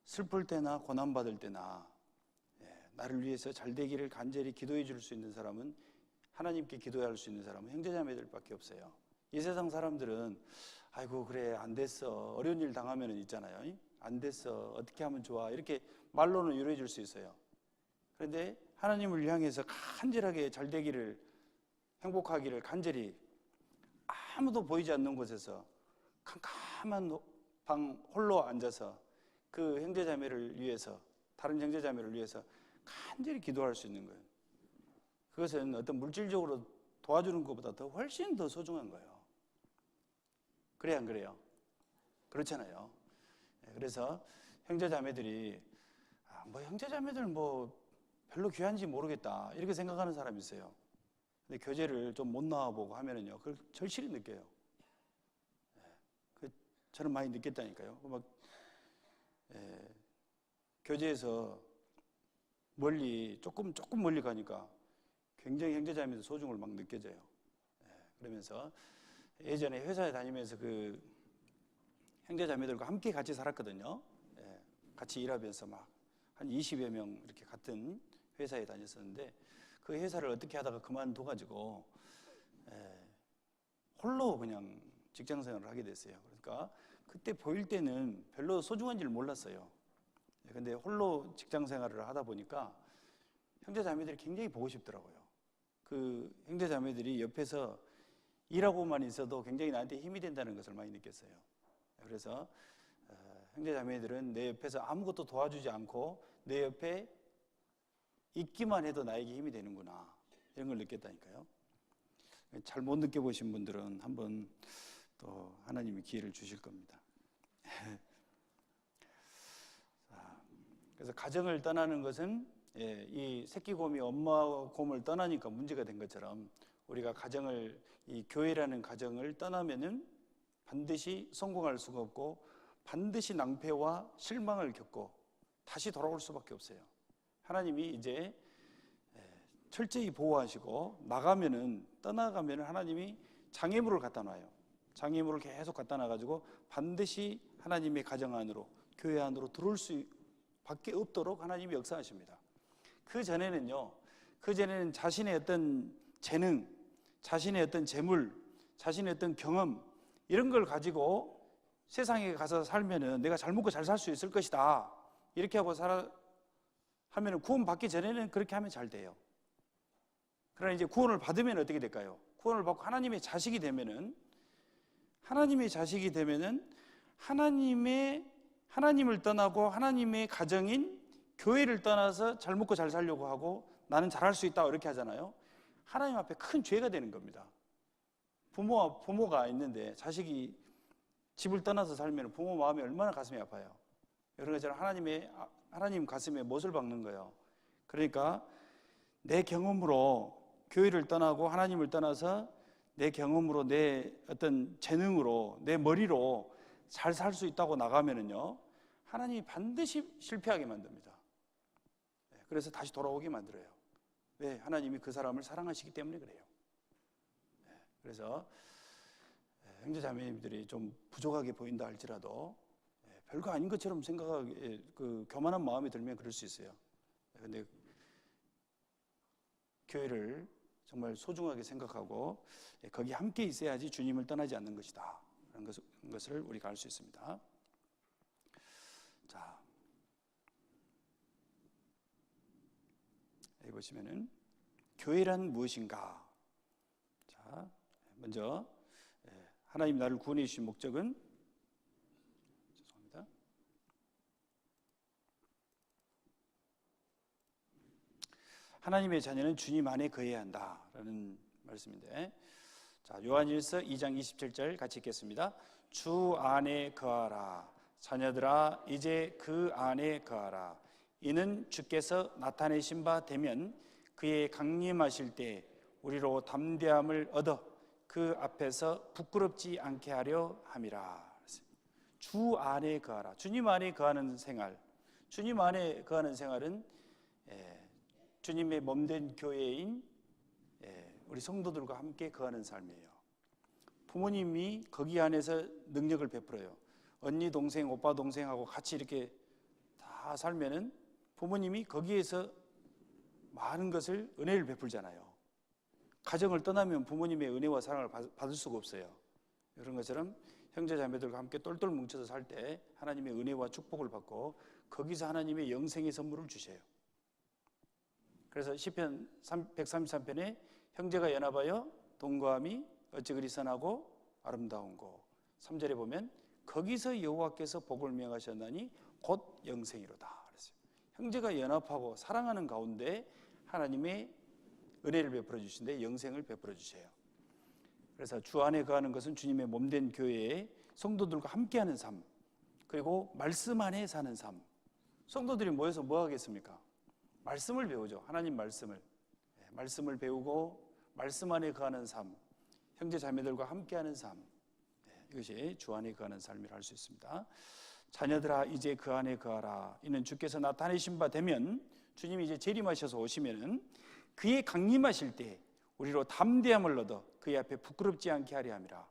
슬플 때나 고난받을 때나 나를 위해서 잘 되기를 간절히 기도해 줄 수 있는 사람은, 하나님께 기도할 수 있는 사람은 형제자매들밖에 없어요. 이 세상 사람들은 아이고 그래 안 됐어, 어려운 일 당하면 있잖아요. 안 됐어, 어떻게 하면 좋아, 이렇게 말로는 위로해 줄 수 있어요. 그런데 하나님을 향해서 간절하게 잘 되기를, 행복하기를 간절히 아무도 보이지 않는 곳에서 캄캄한 방 홀로 앉아서 그 형제자매를 위해서, 다른 형제자매를 위해서 간절히 기도할 수 있는 거예요. 그것은 어떤 물질적으로 도와주는 것보다 더 훨씬 더 소중한 거예요. 그래 안 그래요? 그렇잖아요. 그래서 형제자매들이 뭐 형제자매들 뭐 별로 귀한지 모르겠다 이렇게 생각하는 사람이 있어요. 근데 교제를 좀 못 나와보고 하면은요, 그걸 절실히 느껴요. 저는 많이 느꼈다니까요. 막 교제에서 조금 멀리 가니까 굉장히 형제자매들 소중을 막 느껴져요. 그러면서 예전에 회사에 다니면서 그 형제자매들과 함께 같이 살았거든요. 같이 일하면서 막 한 20여 명 이렇게 같은 회사에 다녔었는데, 그 회사를 어떻게 하다가 그만둬가지고 홀로 그냥 직장 생활을 하게 됐어요. 그러니까 그때 보일 때는 별로 소중한 줄 몰랐어요. 근데 홀로 직장 생활을 하다 보니까 형제자매들이 굉장히 보고 싶더라고요. 그 형제자매들이 옆에서 일하고만 있어도 굉장히 나한테 힘이 된다는 것을 많이 느꼈어요. 그래서 형제자매들은 내 옆에서 아무것도 도와주지 않고 내 옆에 있기만 해도 나에게 힘이 되는구나, 이런 걸 느꼈다니까요. 잘 못 느껴보신 분들은 한번 또 하나님이 기회를 주실 겁니다. 그래서 가정을 떠나는 것은 이 새끼곰이 엄마 곰을 떠나니까 문제가 된 것처럼, 우리가 이 교회라는 가정을 떠나면은 반드시 성공할 수가 없고 반드시 낭패와 실망을 겪고 다시 돌아올 수밖에 없어요. 하나님이 이제 철저히 보호하시고 떠나가면은 하나님이 장애물을 갖다 놔요. 장애물을 계속 갖다 놔가지고 반드시 하나님의 가정 안으로, 교회 안으로 들어올 수밖에 없도록 하나님이 역사하십니다. 그 전에는 자신의 어떤 재능, 자신의 어떤 재물, 자신의 어떤 경험, 이런 걸 가지고 세상에 가서 살면은 내가 잘 먹고 잘 살 수 있을 것이다, 이렇게 하고 하면은, 구원 받기 전에는 그렇게 하면 잘 돼요. 그러나 이제 구원을 받으면 어떻게 될까요? 구원을 받고 하나님의 자식이 되면은 하나님을 떠나고 하나님의 가정인 교회를 떠나서 잘 먹고 잘 살려고 하고 나는 잘할 수 있다, 이렇게 하잖아요. 하나님 앞에 큰 죄가 되는 겁니다. 부모가 있는데 자식이 집을 떠나서 살면 부모 마음이 얼마나 가슴이 아파요. 여러분, 저는 하나님 가슴에 못을 박는 거예요. 그러니까 내 경험으로 교회를 떠나고 하나님을 떠나서 내 경험으로, 내 어떤 재능으로, 내 머리로 잘 살 수 있다고 나가면은요, 하나님이 반드시 실패하게 만듭니다. 그래서 다시 돌아오게 만들어요. 왜? 하나님이 그 사람을 사랑하시기 때문에 그래요. 그래서 형제자매들이 좀 부족하게 보인다 할지라도 별거 아닌 것처럼 생각하기 그 교만한 마음이 들면 그럴 수 있어요. 그런데 교회를 정말 소중하게 생각하고 거기 함께 있어야지 주님을 떠나지 않는 것이다. 그런 것을 우리가 알 수 있습니다. 자, 여기 보시면은 교회란 무엇인가? 자, 먼저 하나님 나를 구원해 주신 목적은 하나님의 자녀는 주님 안에 거해야 한다라는 말씀인데, 자, 요한일서 2장 27절 같이 읽겠습니다. 주 안에 거하라. 자녀들아 이제 그 안에 거하라. 이는 주께서 나타내신 바 되면 그의 강림하실 때 우리로 담대함을 얻어 그 앞에서 부끄럽지 않게 하려 함이라. 주 안에 거하라. 주님 안에 거하는 생활. 주님 안에 거하는 생활은 주님의 몸된 교회인 우리 성도들과 함께 거하는 삶이에요. 부모님이 거기 안에서 능력을 베풀어요. 언니, 동생, 오빠, 동생하고 같이 이렇게 다 살면은 부모님이 거기에서 많은 것을 은혜를 베풀잖아요. 가정을 떠나면 부모님의 은혜와 사랑을 받을 수가 없어요. 그런 것처럼 형제 자매들과 함께 똘똘 뭉쳐서 살 때 하나님의 은혜와 축복을 받고 거기서 하나님의 영생의 선물을 주셔요. 그래서 시편 133편에 형제가 연합하여 동거함이 어찌 그리 선하고 아름다운고, 3절에 보면 거기서 여호와께서 복을 명하셨나니 곧 영생이로다 그랬어요. 형제가 연합하고 사랑하는 가운데 하나님의 은혜를 베풀어 주신데 영생을 베풀어 주세요. 그래서 주 안에 거하는 것은 주님의 몸된 교회에 성도들과 함께하는 삶, 그리고 말씀 안에 사는 삶. 성도들이 모여서 뭐 하겠습니까? 말씀을 배우죠. 하나님 말씀을 배우고 말씀 안에 거하는 삶, 형제 자매들과 함께하는 삶, 이것이 주 안에 거하는 삶이라 할 수 있습니다. 자녀들아 이제 그 안에 거하라. 이는 주께서 나타내신 바 되면, 주님이 이제 재림하셔서 오시면은 그의 강림하실 때 우리로 담대함을 얻어 그의 앞에 부끄럽지 않게 하려 함이라.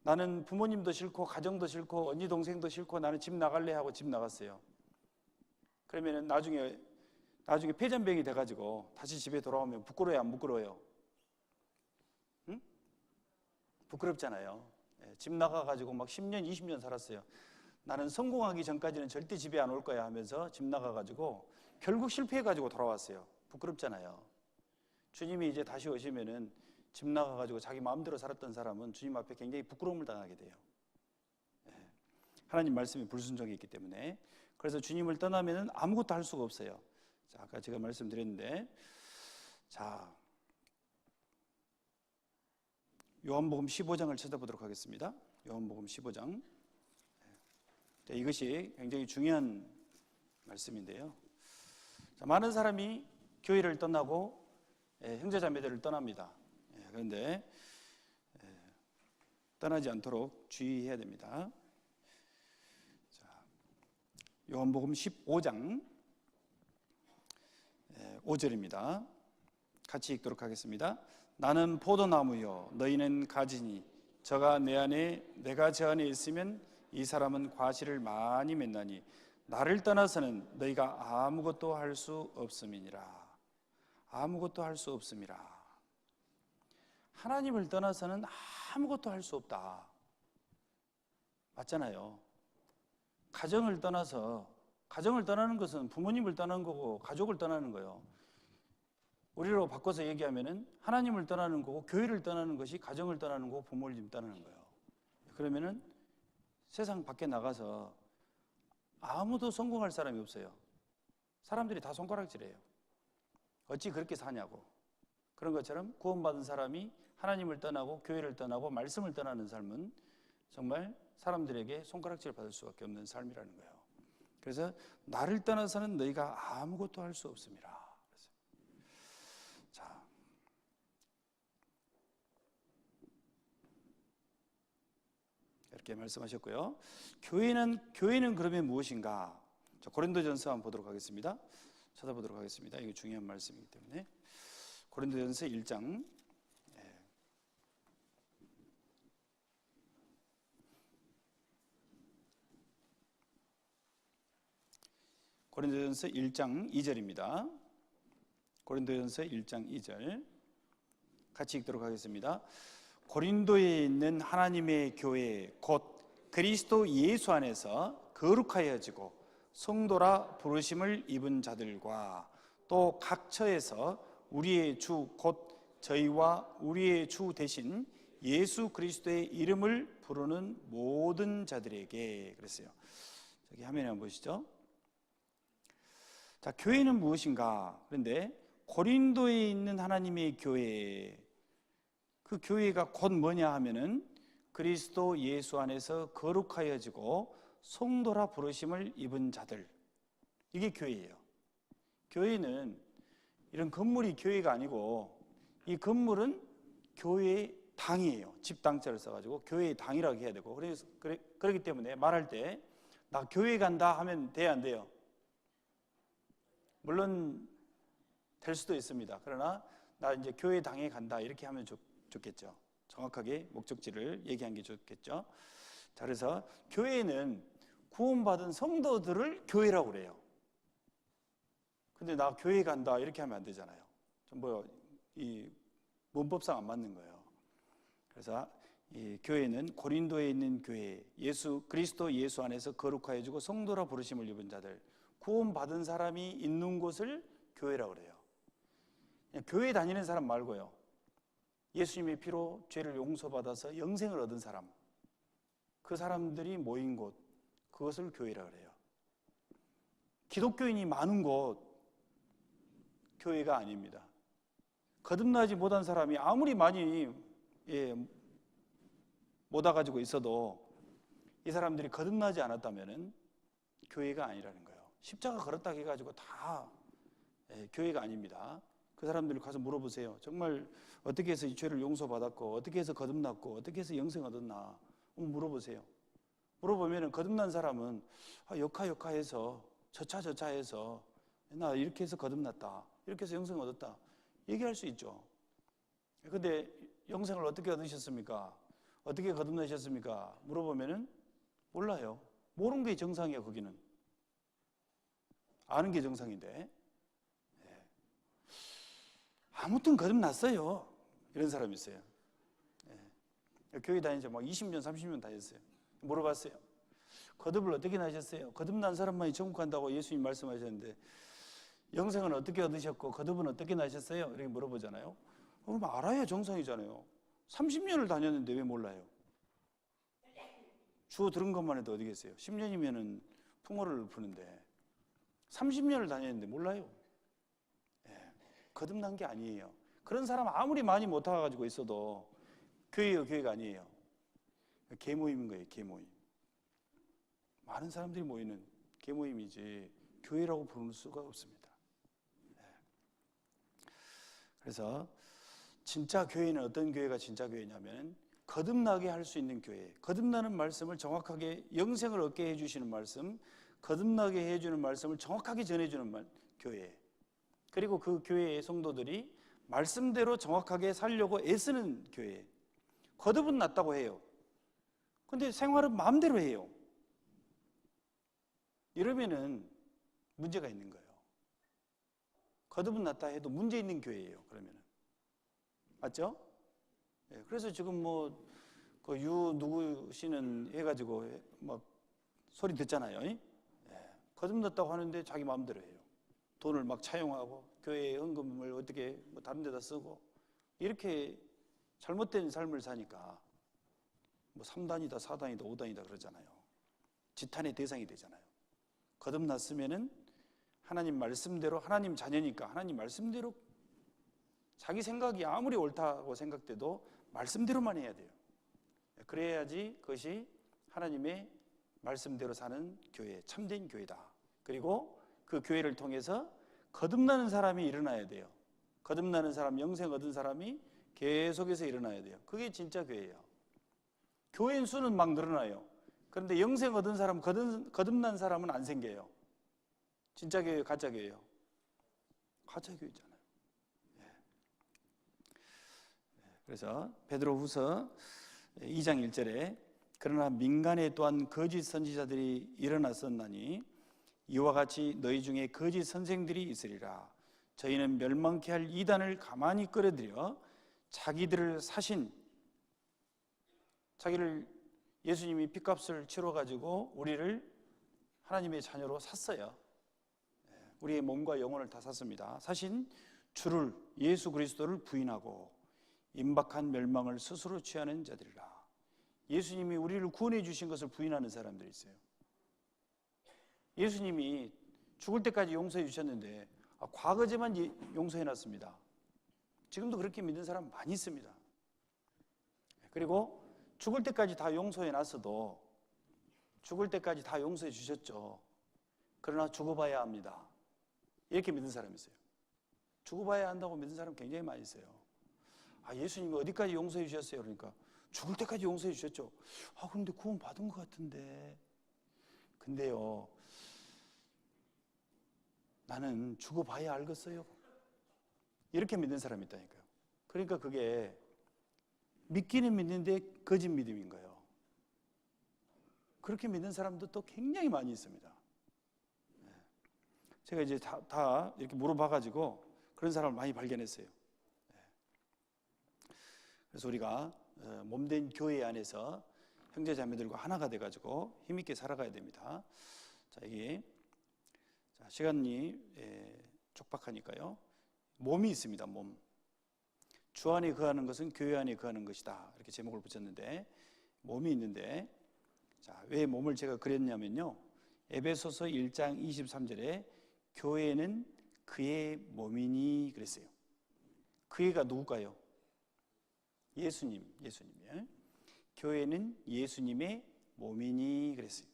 나는 부모님도 싫고 가정도 싫고 언니 동생도 싫고 나는 집 나갈래 하고 집 나갔어요. 그러면은 나중에 폐잔병이 돼가지고 다시 집에 돌아오면 부끄러워요, 안 부끄러워요? 응? 부끄럽잖아요. 집 나가가지고 막 10년, 20년 살았어요. 나는 성공하기 전까지는 절대 집에 안 올 거야 하면서 집 나가가지고 결국 실패해가지고 돌아왔어요. 부끄럽잖아요. 주님이 이제 다시 오시면은 집 나가가지고 자기 마음대로 살았던 사람은 주님 앞에 굉장히 부끄러움을 당하게 돼요. 하나님 말씀이 불순종이 있기 때문에. 그래서 주님을 떠나면은 아무것도 할 수가 없어요. 자, 아까 제가 말씀드렸는데, 자, 요한복음 15장을 찾아보도록 하겠습니다. 요한복음 15장. 자, 이것이 굉장히 중요한 말씀인데요. 자, 많은 사람이 교회를 떠나고 형제자매들을 떠납니다. 그런데 떠나지 않도록 주의해야 됩니다. 자, 요한복음 15장 5절입니다. 같이 읽도록 하겠습니다. 나는 포도나무요 너희는 가지니 저가 내 안에 내가 저 안에 있으면 이 사람은 과실을 많이 맺나니 나를 떠나서는 너희가 아무것도 할 수 없음이니라. 아무것도 할 수 없음이라. 하나님을 떠나서는 아무것도 할 수 없다. 맞잖아요. 가정을 떠나는 것은 부모님을 떠나는 거고 가족을 떠나는 거예요. 우리로 바꿔서 얘기하면은 하나님을 떠나는 거고 교회를 떠나는 것이 가정을 떠나는 거고 부모를 떠나는 거예요. 그러면은 세상 밖에 나가서 아무도 성공할 사람이 없어요. 사람들이 다 손가락질해요. 어찌 그렇게 사냐고. 그런 것처럼 구원받은 사람이 하나님을 떠나고 교회를 떠나고 말씀을 떠나는 삶은 정말 사람들에게 손가락질 받을 수밖에 없는 삶이라는 거예요. 그래서 나를 떠나서는 너희가 아무것도 할 수 없습니다. 자, 이렇게 말씀하셨고요. 교회는 그러면 무엇인가? 자, 고린도전서 한번 보도록 하겠습니다. 찾아보도록 하겠습니다. 이게 중요한 말씀이기 때문에 고린도전서 1장 고린도전서 1장 2절입니다. 고린도전서 1장 2절 같이 읽도록 하겠습니다. 고린도에 있는 하나님의 교회 곧 그리스도 예수 안에서 거룩하여지고 성도라 부르심을 입은 자들과 또 각 처에서 우리의 주 곧 저희와 우리의 주 대신 예수 그리스도의 이름을 부르는 모든 자들에게 그랬어요. 저기 화면에 한번 보시죠. 자, 교회는 무엇인가? 그런데 고린도에 있는 하나님의 교회, 그 교회가 곧 뭐냐 하면은 그리스도 예수 안에서 거룩하여지고 성도라 부르심을 입은 자들, 이게 교회예요. 교회는 이런 건물이 교회가 아니고 이 건물은 교회의 당이에요. 집당자를 써가지고 교회의 당이라고 해야 되고, 그렇기 때문에 말할 때 나 교회 간다 하면 돼야 안 돼요? 물론 될 수도 있습니다. 그러나 나 이제 교회 당에 간다 이렇게 하면 좋겠죠. 정확하게 목적지를 얘기한 게 좋겠죠. 자, 그래서 교회는 구원받은 성도들을 교회라고 그래요. 근데 나 교회 간다 이렇게 하면 안 되잖아요. 이 문법상 안 맞는 거예요. 그래서 이 교회는 고린도에 있는 교회, 그리스도 예수 안에서 거룩하여지고 성도라 부르심을 입은 자들, 구원받은 사람이 있는 곳을 교회라고 그래요. 그냥 교회 다니는 사람 말고요, 예수님의 피로 죄를 용서받아서 영생을 얻은 사람, 그 사람들이 모인 곳, 그것을 교회라고 그래요. 기독교인이 많은 곳 교회가 아닙니다. 거듭나지 못한 사람이 아무리 많이 못 와가지고 있어도 이 사람들이 거듭나지 않았다면 교회가 아니라는 거예요. 십자가 걸었다 해가지고 다 교회가 아닙니다. 그 사람들 가서 물어보세요. 정말 어떻게 해서 이 죄를 용서받았고, 어떻게 해서 거듭났고, 어떻게 해서 영생 얻었나 물어보세요. 물어보면 거듭난 사람은 역하해서 저차해서 나 이렇게 해서 거듭났다, 이렇게 해서 영생 얻었다 얘기할 수 있죠. 근데 영생을 어떻게 얻으셨습니까? 어떻게 거듭나셨습니까? 물어보면은 몰라요. 모르는 게 정상이에요. 거기는 아는 게 정상인데, 아무튼 거듭났어요 이런 사람이 있어요. 교회 다닌 지 막 20년 30년 다녔어요. 물어봤어요. 거듭을 어떻게 나셨어요? 거듭난 사람만이 천국 간다고 예수님 말씀하셨는데 영생은 어떻게 얻으셨고 거듭은 어떻게 나셨어요? 이렇게 물어보잖아요. 그럼 알아야 정상이잖아요. 30년을 다녔는데 왜 몰라요? 주워 들은 것만 해도 어디겠어요? 10년이면은 풍어를 푸는데 30년을 다녔는데 몰라요. 거듭난 게 아니에요. 그런 사람 아무리 많이 못 와가지고 있어도 교회예요, 교회가 아니에요. 계모임인 거예요, 계모임. 많은 사람들이 모이는 계모임이지 교회라고 부를 수가 없습니다. 그래서 진짜 교회는 어떤 교회가 진짜 교회냐면 거듭나게 할 수 있는 교회, 거듭나는 말씀을 정확하게 영생을 얻게 해주시는 말씀, 거듭나게 해주는 말씀을 정확하게 전해주는 교회, 그리고 그 교회의 성도들이 말씀대로 정확하게 살려고 애쓰는 교회. 거듭은 났다고 해요. 근데 생활은 마음대로 해요. 이러면은 문제가 있는 거예요. 거듭은 났다 해도 문제 있는 교회예요. 그러면은 맞죠? 그래서 지금 그 누구 씨는 해가지고 막 소리 듣잖아요. 거듭났다고 하는데 자기 마음대로 해요. 돈을 막 차용하고 교회의 헌금을 어떻게 다른 데다 쓰고 이렇게 잘못된 삶을 사니까 3단이다 4단이다 5단이다 그러잖아요. 지탄의 대상이 되잖아요. 거듭났으면은 하나님 말씀대로, 하나님 자녀니까 하나님 말씀대로, 자기 생각이 아무리 옳다고 생각돼도 말씀대로만 해야 돼요. 그래야지 그것이 하나님의 말씀대로 사는 교회, 참된 교회다. 그리고 그 교회를 통해서 거듭나는 사람이 일어나야 돼요. 거듭나는 사람, 영생 얻은 사람이 계속해서 일어나야 돼요. 그게 진짜 교회예요. 교인 수는 막 늘어나요. 그런데 영생 얻은 사람, 거듭난 사람은 안 생겨요. 진짜 교회예요, 가짜 교회예요? 가짜 교회잖아요. 그래서 베드로후서 2장 1절에 그러나 민간에 또한 거짓 선지자들이 일어났었나니 이와 같이 너희 중에 거짓 선생들이 있으리라. 저희는 멸망케 할 이단을 가만히 끌어들여 자기들을 사신, 자기를 예수님이 핏값을 치러가지고 우리를 하나님의 자녀로 샀어요. 우리의 몸과 영혼을 다 샀습니다. 사신 주를, 예수 그리스도를 부인하고 임박한 멸망을 스스로 취하는 자들이라. 예수님이 우리를 구원해 주신 것을 부인하는 사람들이 있어요. 예수님이 죽을 때까지 용서해 주셨는데 과거제만 용서해 놨습니다. 지금도 그렇게 믿는 사람 많이 있습니다. 그리고 죽을 때까지 다 용서해 놨어도 죽을 때까지 다 용서해 주셨죠. 그러나 죽어봐야 합니다. 이렇게 믿는 사람이 있어요. 죽어봐야 한다고 믿는 사람 굉장히 많이 있어요. 예수님이 어디까지 용서해 주셨어요? 그러니까 죽을 때까지 용서해 주셨죠. 그런데 구원 받은 것 같은데. 근데요, 나는 죽어봐야 알겠어요. 이렇게 믿는 사람이 있다니까요. 그러니까 그게 믿기는 믿는데 거짓 믿음인 거예요. 그렇게 믿는 사람도 또 굉장히 많이 있습니다. 제가 이제 다 이렇게 물어봐가지고 그런 사람을 많이 발견했어요. 그래서 우리가 몸된 교회 안에서 형제 자매들과 하나가 돼가지고 힘있게 살아가야 됩니다. 자, 시간이 촉박하니까요. 몸이 있습니다. 몸. 주 안에 거하는 것은 교회 안에 거하는 것이다. 이렇게 제목을 붙였는데 몸이 있는데, 자, 왜 몸을 제가 그렸냐면요. 에베소서 1장 23절에 교회는 그의 몸이니 그랬어요. 그의가 누굴까요? 예수님이에요. 교회는 예수님의 몸이니 그랬어요.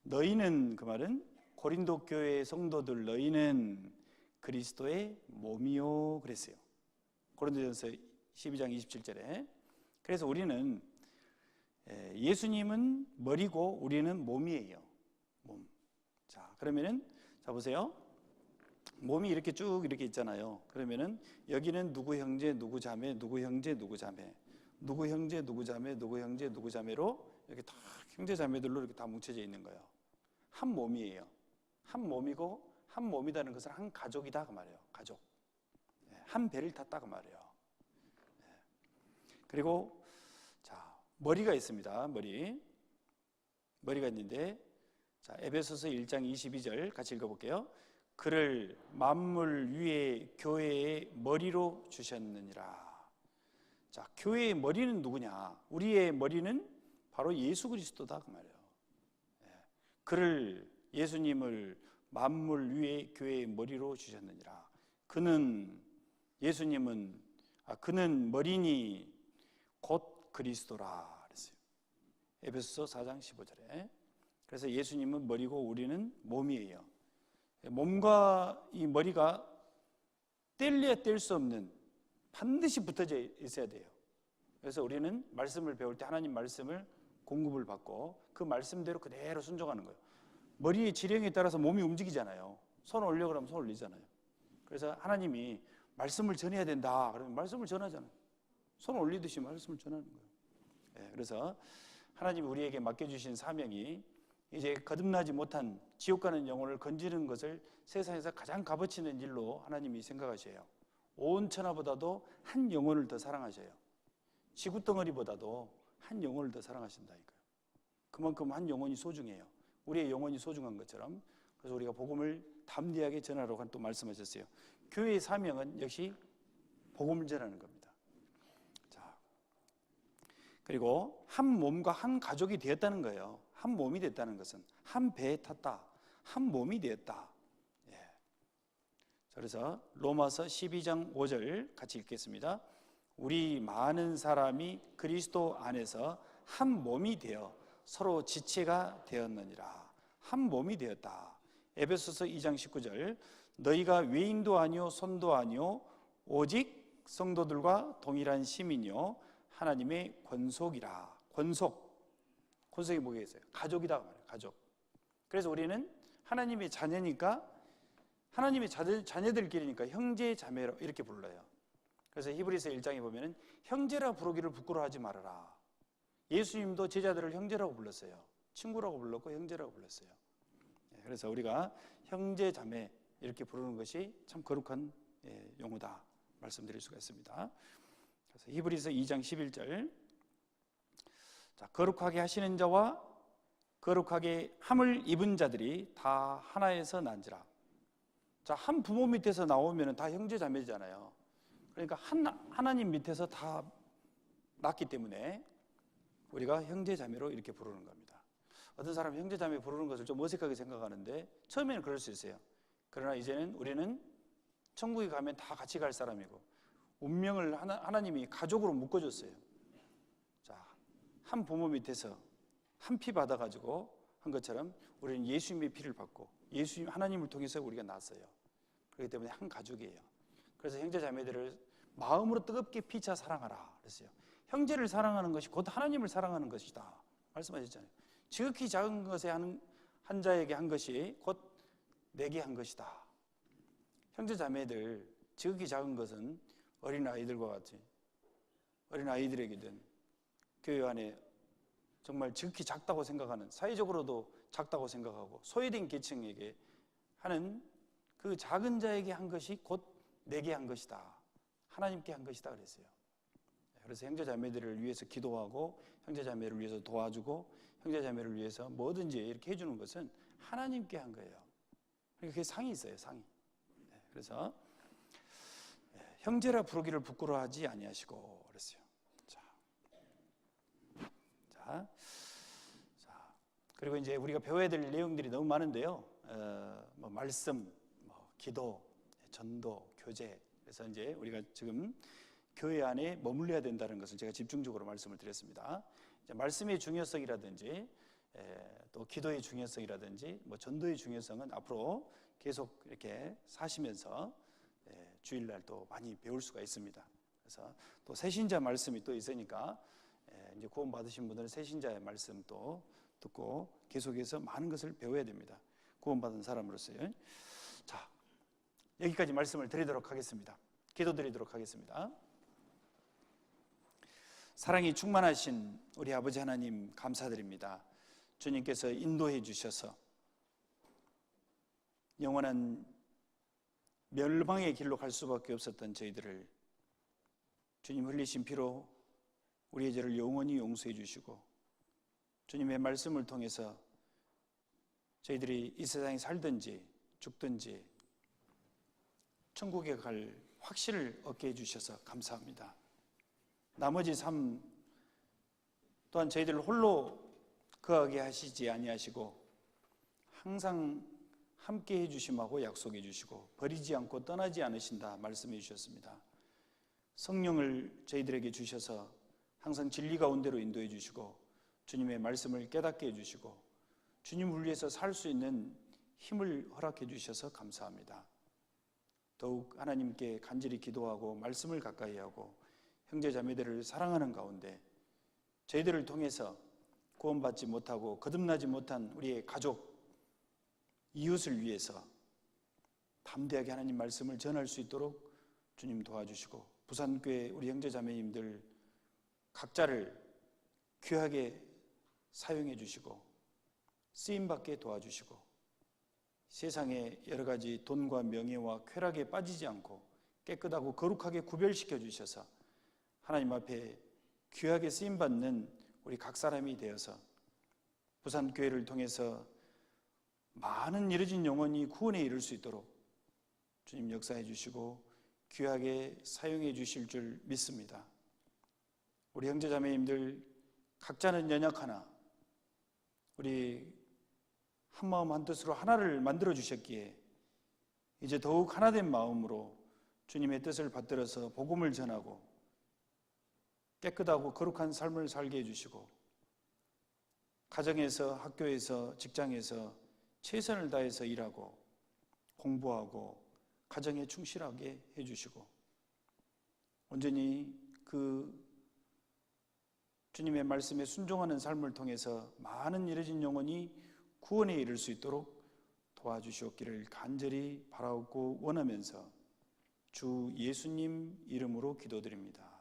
너희는, 그 말은 고린도 교회 성도들, 너희는 그리스도의 몸이요 그랬어요. 고린도전서 12장 27절에. 그래서 우리는 예수님은 머리고 우리는 몸이에요. 몸. 자, 그러면은 자 보세요. 몸이 이렇게 쭉 이렇게 있잖아요. 그러면은 여기는 누구 형제, 누구 자매, 누구 형제, 누구 자매, 누구 형제, 누구 자매, 누구 형제, 누구 자매로 이렇게 다 형제 자매들로 이렇게 다 뭉쳐져 있는 거예요. 한 몸이에요. 한 몸이고 한 몸이라는 것은 한 가족이다 그 말이에요. 가족. 한 배를 탔다 그 말이에요. 그리고 자, 머리가 있습니다. 머리가 있는데, 자, 에베소서 1장 22절 같이 읽어볼게요. 그를 만물 위에 교회의 머리로 주셨느니라. 자, 교회의 머리는 누구냐? 우리의 머리는 바로 예수 그리스도다 그 말이에요. 그를, 예수님을 만물 위에 교회의 머리로 주셨느니라. 예수님은 그는 머리니 곧 그리스도라 그랬어요. 에베소서 4장 15절에. 그래서 예수님은 머리고 우리는 몸이에요. 몸과 이 머리가 뗄래야 뗄 수 없는, 반드시 붙어져 있어야 돼요. 그래서 우리는 말씀을 배울 때 하나님 말씀을 공급을 받고 그 말씀대로 그대로 순종하는 거예요. 머리의 지령에 따라서 몸이 움직이잖아요. 손 올려 그러면 손 올리잖아요. 그래서 하나님이 말씀을 전해야 된다 그러면 말씀을 전하잖아요. 손 올리듯이 말씀을 전하는 거예요. 그래서 하나님이 우리에게 맡겨주신 사명이 이제 거듭나지 못한 지옥 가는 영혼을 건지는 것을 세상에서 가장 값어치 있는 일로 하나님이 생각하셔요. 온 천하보다도 한 영혼을 더 사랑하셔요. 지구덩어리보다도 한 영혼을 더 사랑하신다니까요. 그만큼 한 영혼이 소중해요. 우리의 영혼이 소중한 것처럼. 그래서 우리가 복음을 담대하게 전하라고 또 말씀하셨어요. 교회의 사명은 역시 복음을 전하는 겁니다. 자, 그리고 한 몸과 한 가족이 되었다는 거예요. 한 몸이 됐다는 것은 한 배에 탔다, 한 몸이 되었다. 그래서 로마서 12장 5절 같이 읽겠습니다. 우리 많은 사람이 그리스도 안에서 한 몸이 되어 서로 지체가 되었느니라. 한 몸이 되었다. 에베소서 2장 19절 너희가 외인도 아니요 손도 아니요 오직 성도들과 동일한 시민이요 하나님의 권속이라. 권속이 뭐겠어요? 가족이다 말이에요. 가족. 그래서 우리는 하나님의 자녀니까, 하나님의 자녀들끼리니까 형제 자매로 이렇게 불러요. 그래서 히브리서 1장에 보면은 형제라 부르기를 부끄러워하지 말아라. 예수님도 제자들을 형제라고 불렀어요. 친구라고 불렀고 형제라고 불렀어요. 그래서 우리가 형제 자매 이렇게 부르는 것이 참 거룩한 용어다 말씀드릴 수가 있습니다. 그래서 히브리서 2장 11절, 자, 거룩하게 하시는 자와 거룩하게 함을 입은 자들이 다 하나에서 난지라. 자, 한 부모 밑에서 나오면 다 형제 자매잖아요. 그러니까 하나님 밑에서 다 났기 때문에 우리가 형제 자매로 이렇게 부르는 겁니다. 어떤 사람은 형제 자매 부르는 것을 좀 어색하게 생각하는데 처음에는 그럴 수 있어요. 그러나 이제는 우리는 천국에 가면 다 같이 갈 사람이고 운명을 하나님이 가족으로 묶어줬어요. 자, 한 부모 밑에서 한 피 받아가지고 한 것처럼 우리는 예수님의 피를 받고 예수님 하나님을 통해서 우리가 났어요. 그렇기 때문에 한 가족이에요. 그래서 형제 자매들을 마음으로 뜨겁게 피차 사랑하라 그랬어요. 형제를 사랑하는 것이 곧 하나님을 사랑하는 것이다 말씀하셨잖아요. 지극히 작은 것에 한 자에게 한 것이 곧 내게 한 것이다. 형제 자매들 지극히 작은 것은 어린 아이들과 같이 어린 아이들에게든 교회 안에 정말 지극히 작다고 생각하는, 사회적으로도 작다고 생각하고 소외된 계층에게 하는 그 작은 자에게 한 것이 곧 내게 한 것이다, 하나님께 한 것이다 그랬어요. 그래서 형제 자매들을 위해서 기도하고 형제 자매를 위해서 도와주고 형제 자매를 위해서 뭐든지 이렇게 해주는 것은 하나님께 한 거예요. 그러니까 그게 상이 있어요, 상이. 그래서 형제라 부르기를 부끄러워하지 아니하시고 그랬어요. 자, 그리고 이제 우리가 배워야 될 내용들이 너무 많은데요. 뭐 말씀, 뭐 기도, 전도, 교제. 그래서 이제 우리가 지금 교회 안에 머물러야 된다는 것을 제가 집중적으로 말씀을 드렸습니다. 이제 말씀의 중요성이라든지 또 기도의 중요성이라든지 뭐 전도의 중요성은 앞으로 계속 이렇게 사시면서 주일날 또 많이 배울 수가 있습니다. 그래서 또 새신자 말씀이 또 있으니까 이제 구원 받으신 분들은 새신자의 말씀 또 듣고 계속해서 많은 것을 배워야 됩니다. 구원받은 사람으로서요. 자, 여기까지 말씀을 드리도록 하겠습니다. 기도드리도록 하겠습니다. 사랑이 충만하신 우리 아버지 하나님 감사드립니다. 주님께서 인도해 주셔서 영원한 멸망의 길로 갈 수밖에 없었던 저희들을 주님 흘리신 피로 우리의 죄를 영원히 용서해 주시고 주님의 말씀을 통해서 저희들이 이 세상에 살든지 죽든지 천국에 갈 확신을 얻게 해주셔서 감사합니다. 나머지 삶 또한 저희들을 홀로 거하게 하시지 아니하시고 항상 함께 해주심하고 약속해 주시고 버리지 않고 떠나지 않으신다 말씀해 주셨습니다. 성령을 저희들에게 주셔서 항상 진리 가운데로 인도해 주시고 주님의 말씀을 깨닫게 해주시고 주님을 위해서 살 수 있는 힘을 허락해 주셔서 감사합니다. 더욱 하나님께 간절히 기도하고 말씀을 가까이 하고 형제 자매들을 사랑하는 가운데 저희들을 통해서 구원받지 못하고 거듭나지 못한 우리의 가족, 이웃을 위해서 담대하게 하나님 말씀을 전할 수 있도록 주님 도와주시고 부산교회 우리 형제 자매님들 각자를 귀하게 사용해 주시고 쓰임받게 도와주시고 세상의 여러 가지 돈과 명예와 쾌락에 빠지지 않고 깨끗하고 거룩하게 구별시켜 주셔서 하나님 앞에 귀하게 쓰임받는 우리 각 사람이 되어서 부산교회를 통해서 많은 잃어진 영혼이 구원에 이를 수 있도록 주님 역사해 주시고 귀하게 사용해 주실 줄 믿습니다. 우리 형제자매님들 각자는 연약하나 우리 한마음 한뜻으로 하나를 만들어 주셨기에 이제 더욱 하나된 마음으로 주님의 뜻을 받들어서 복음을 전하고 깨끗하고 거룩한 삶을 살게 해주시고 가정에서 학교에서 직장에서 최선을 다해서 일하고 공부하고 가정에 충실하게 해주시고 온전히 그 주님의 말씀에 순종하는 삶을 통해서 많은 잃어진 영혼이 구원에 이를 수 있도록 도와주시옵기를 간절히 바라옵고 원하면서 주 예수님 이름으로 기도드립니다.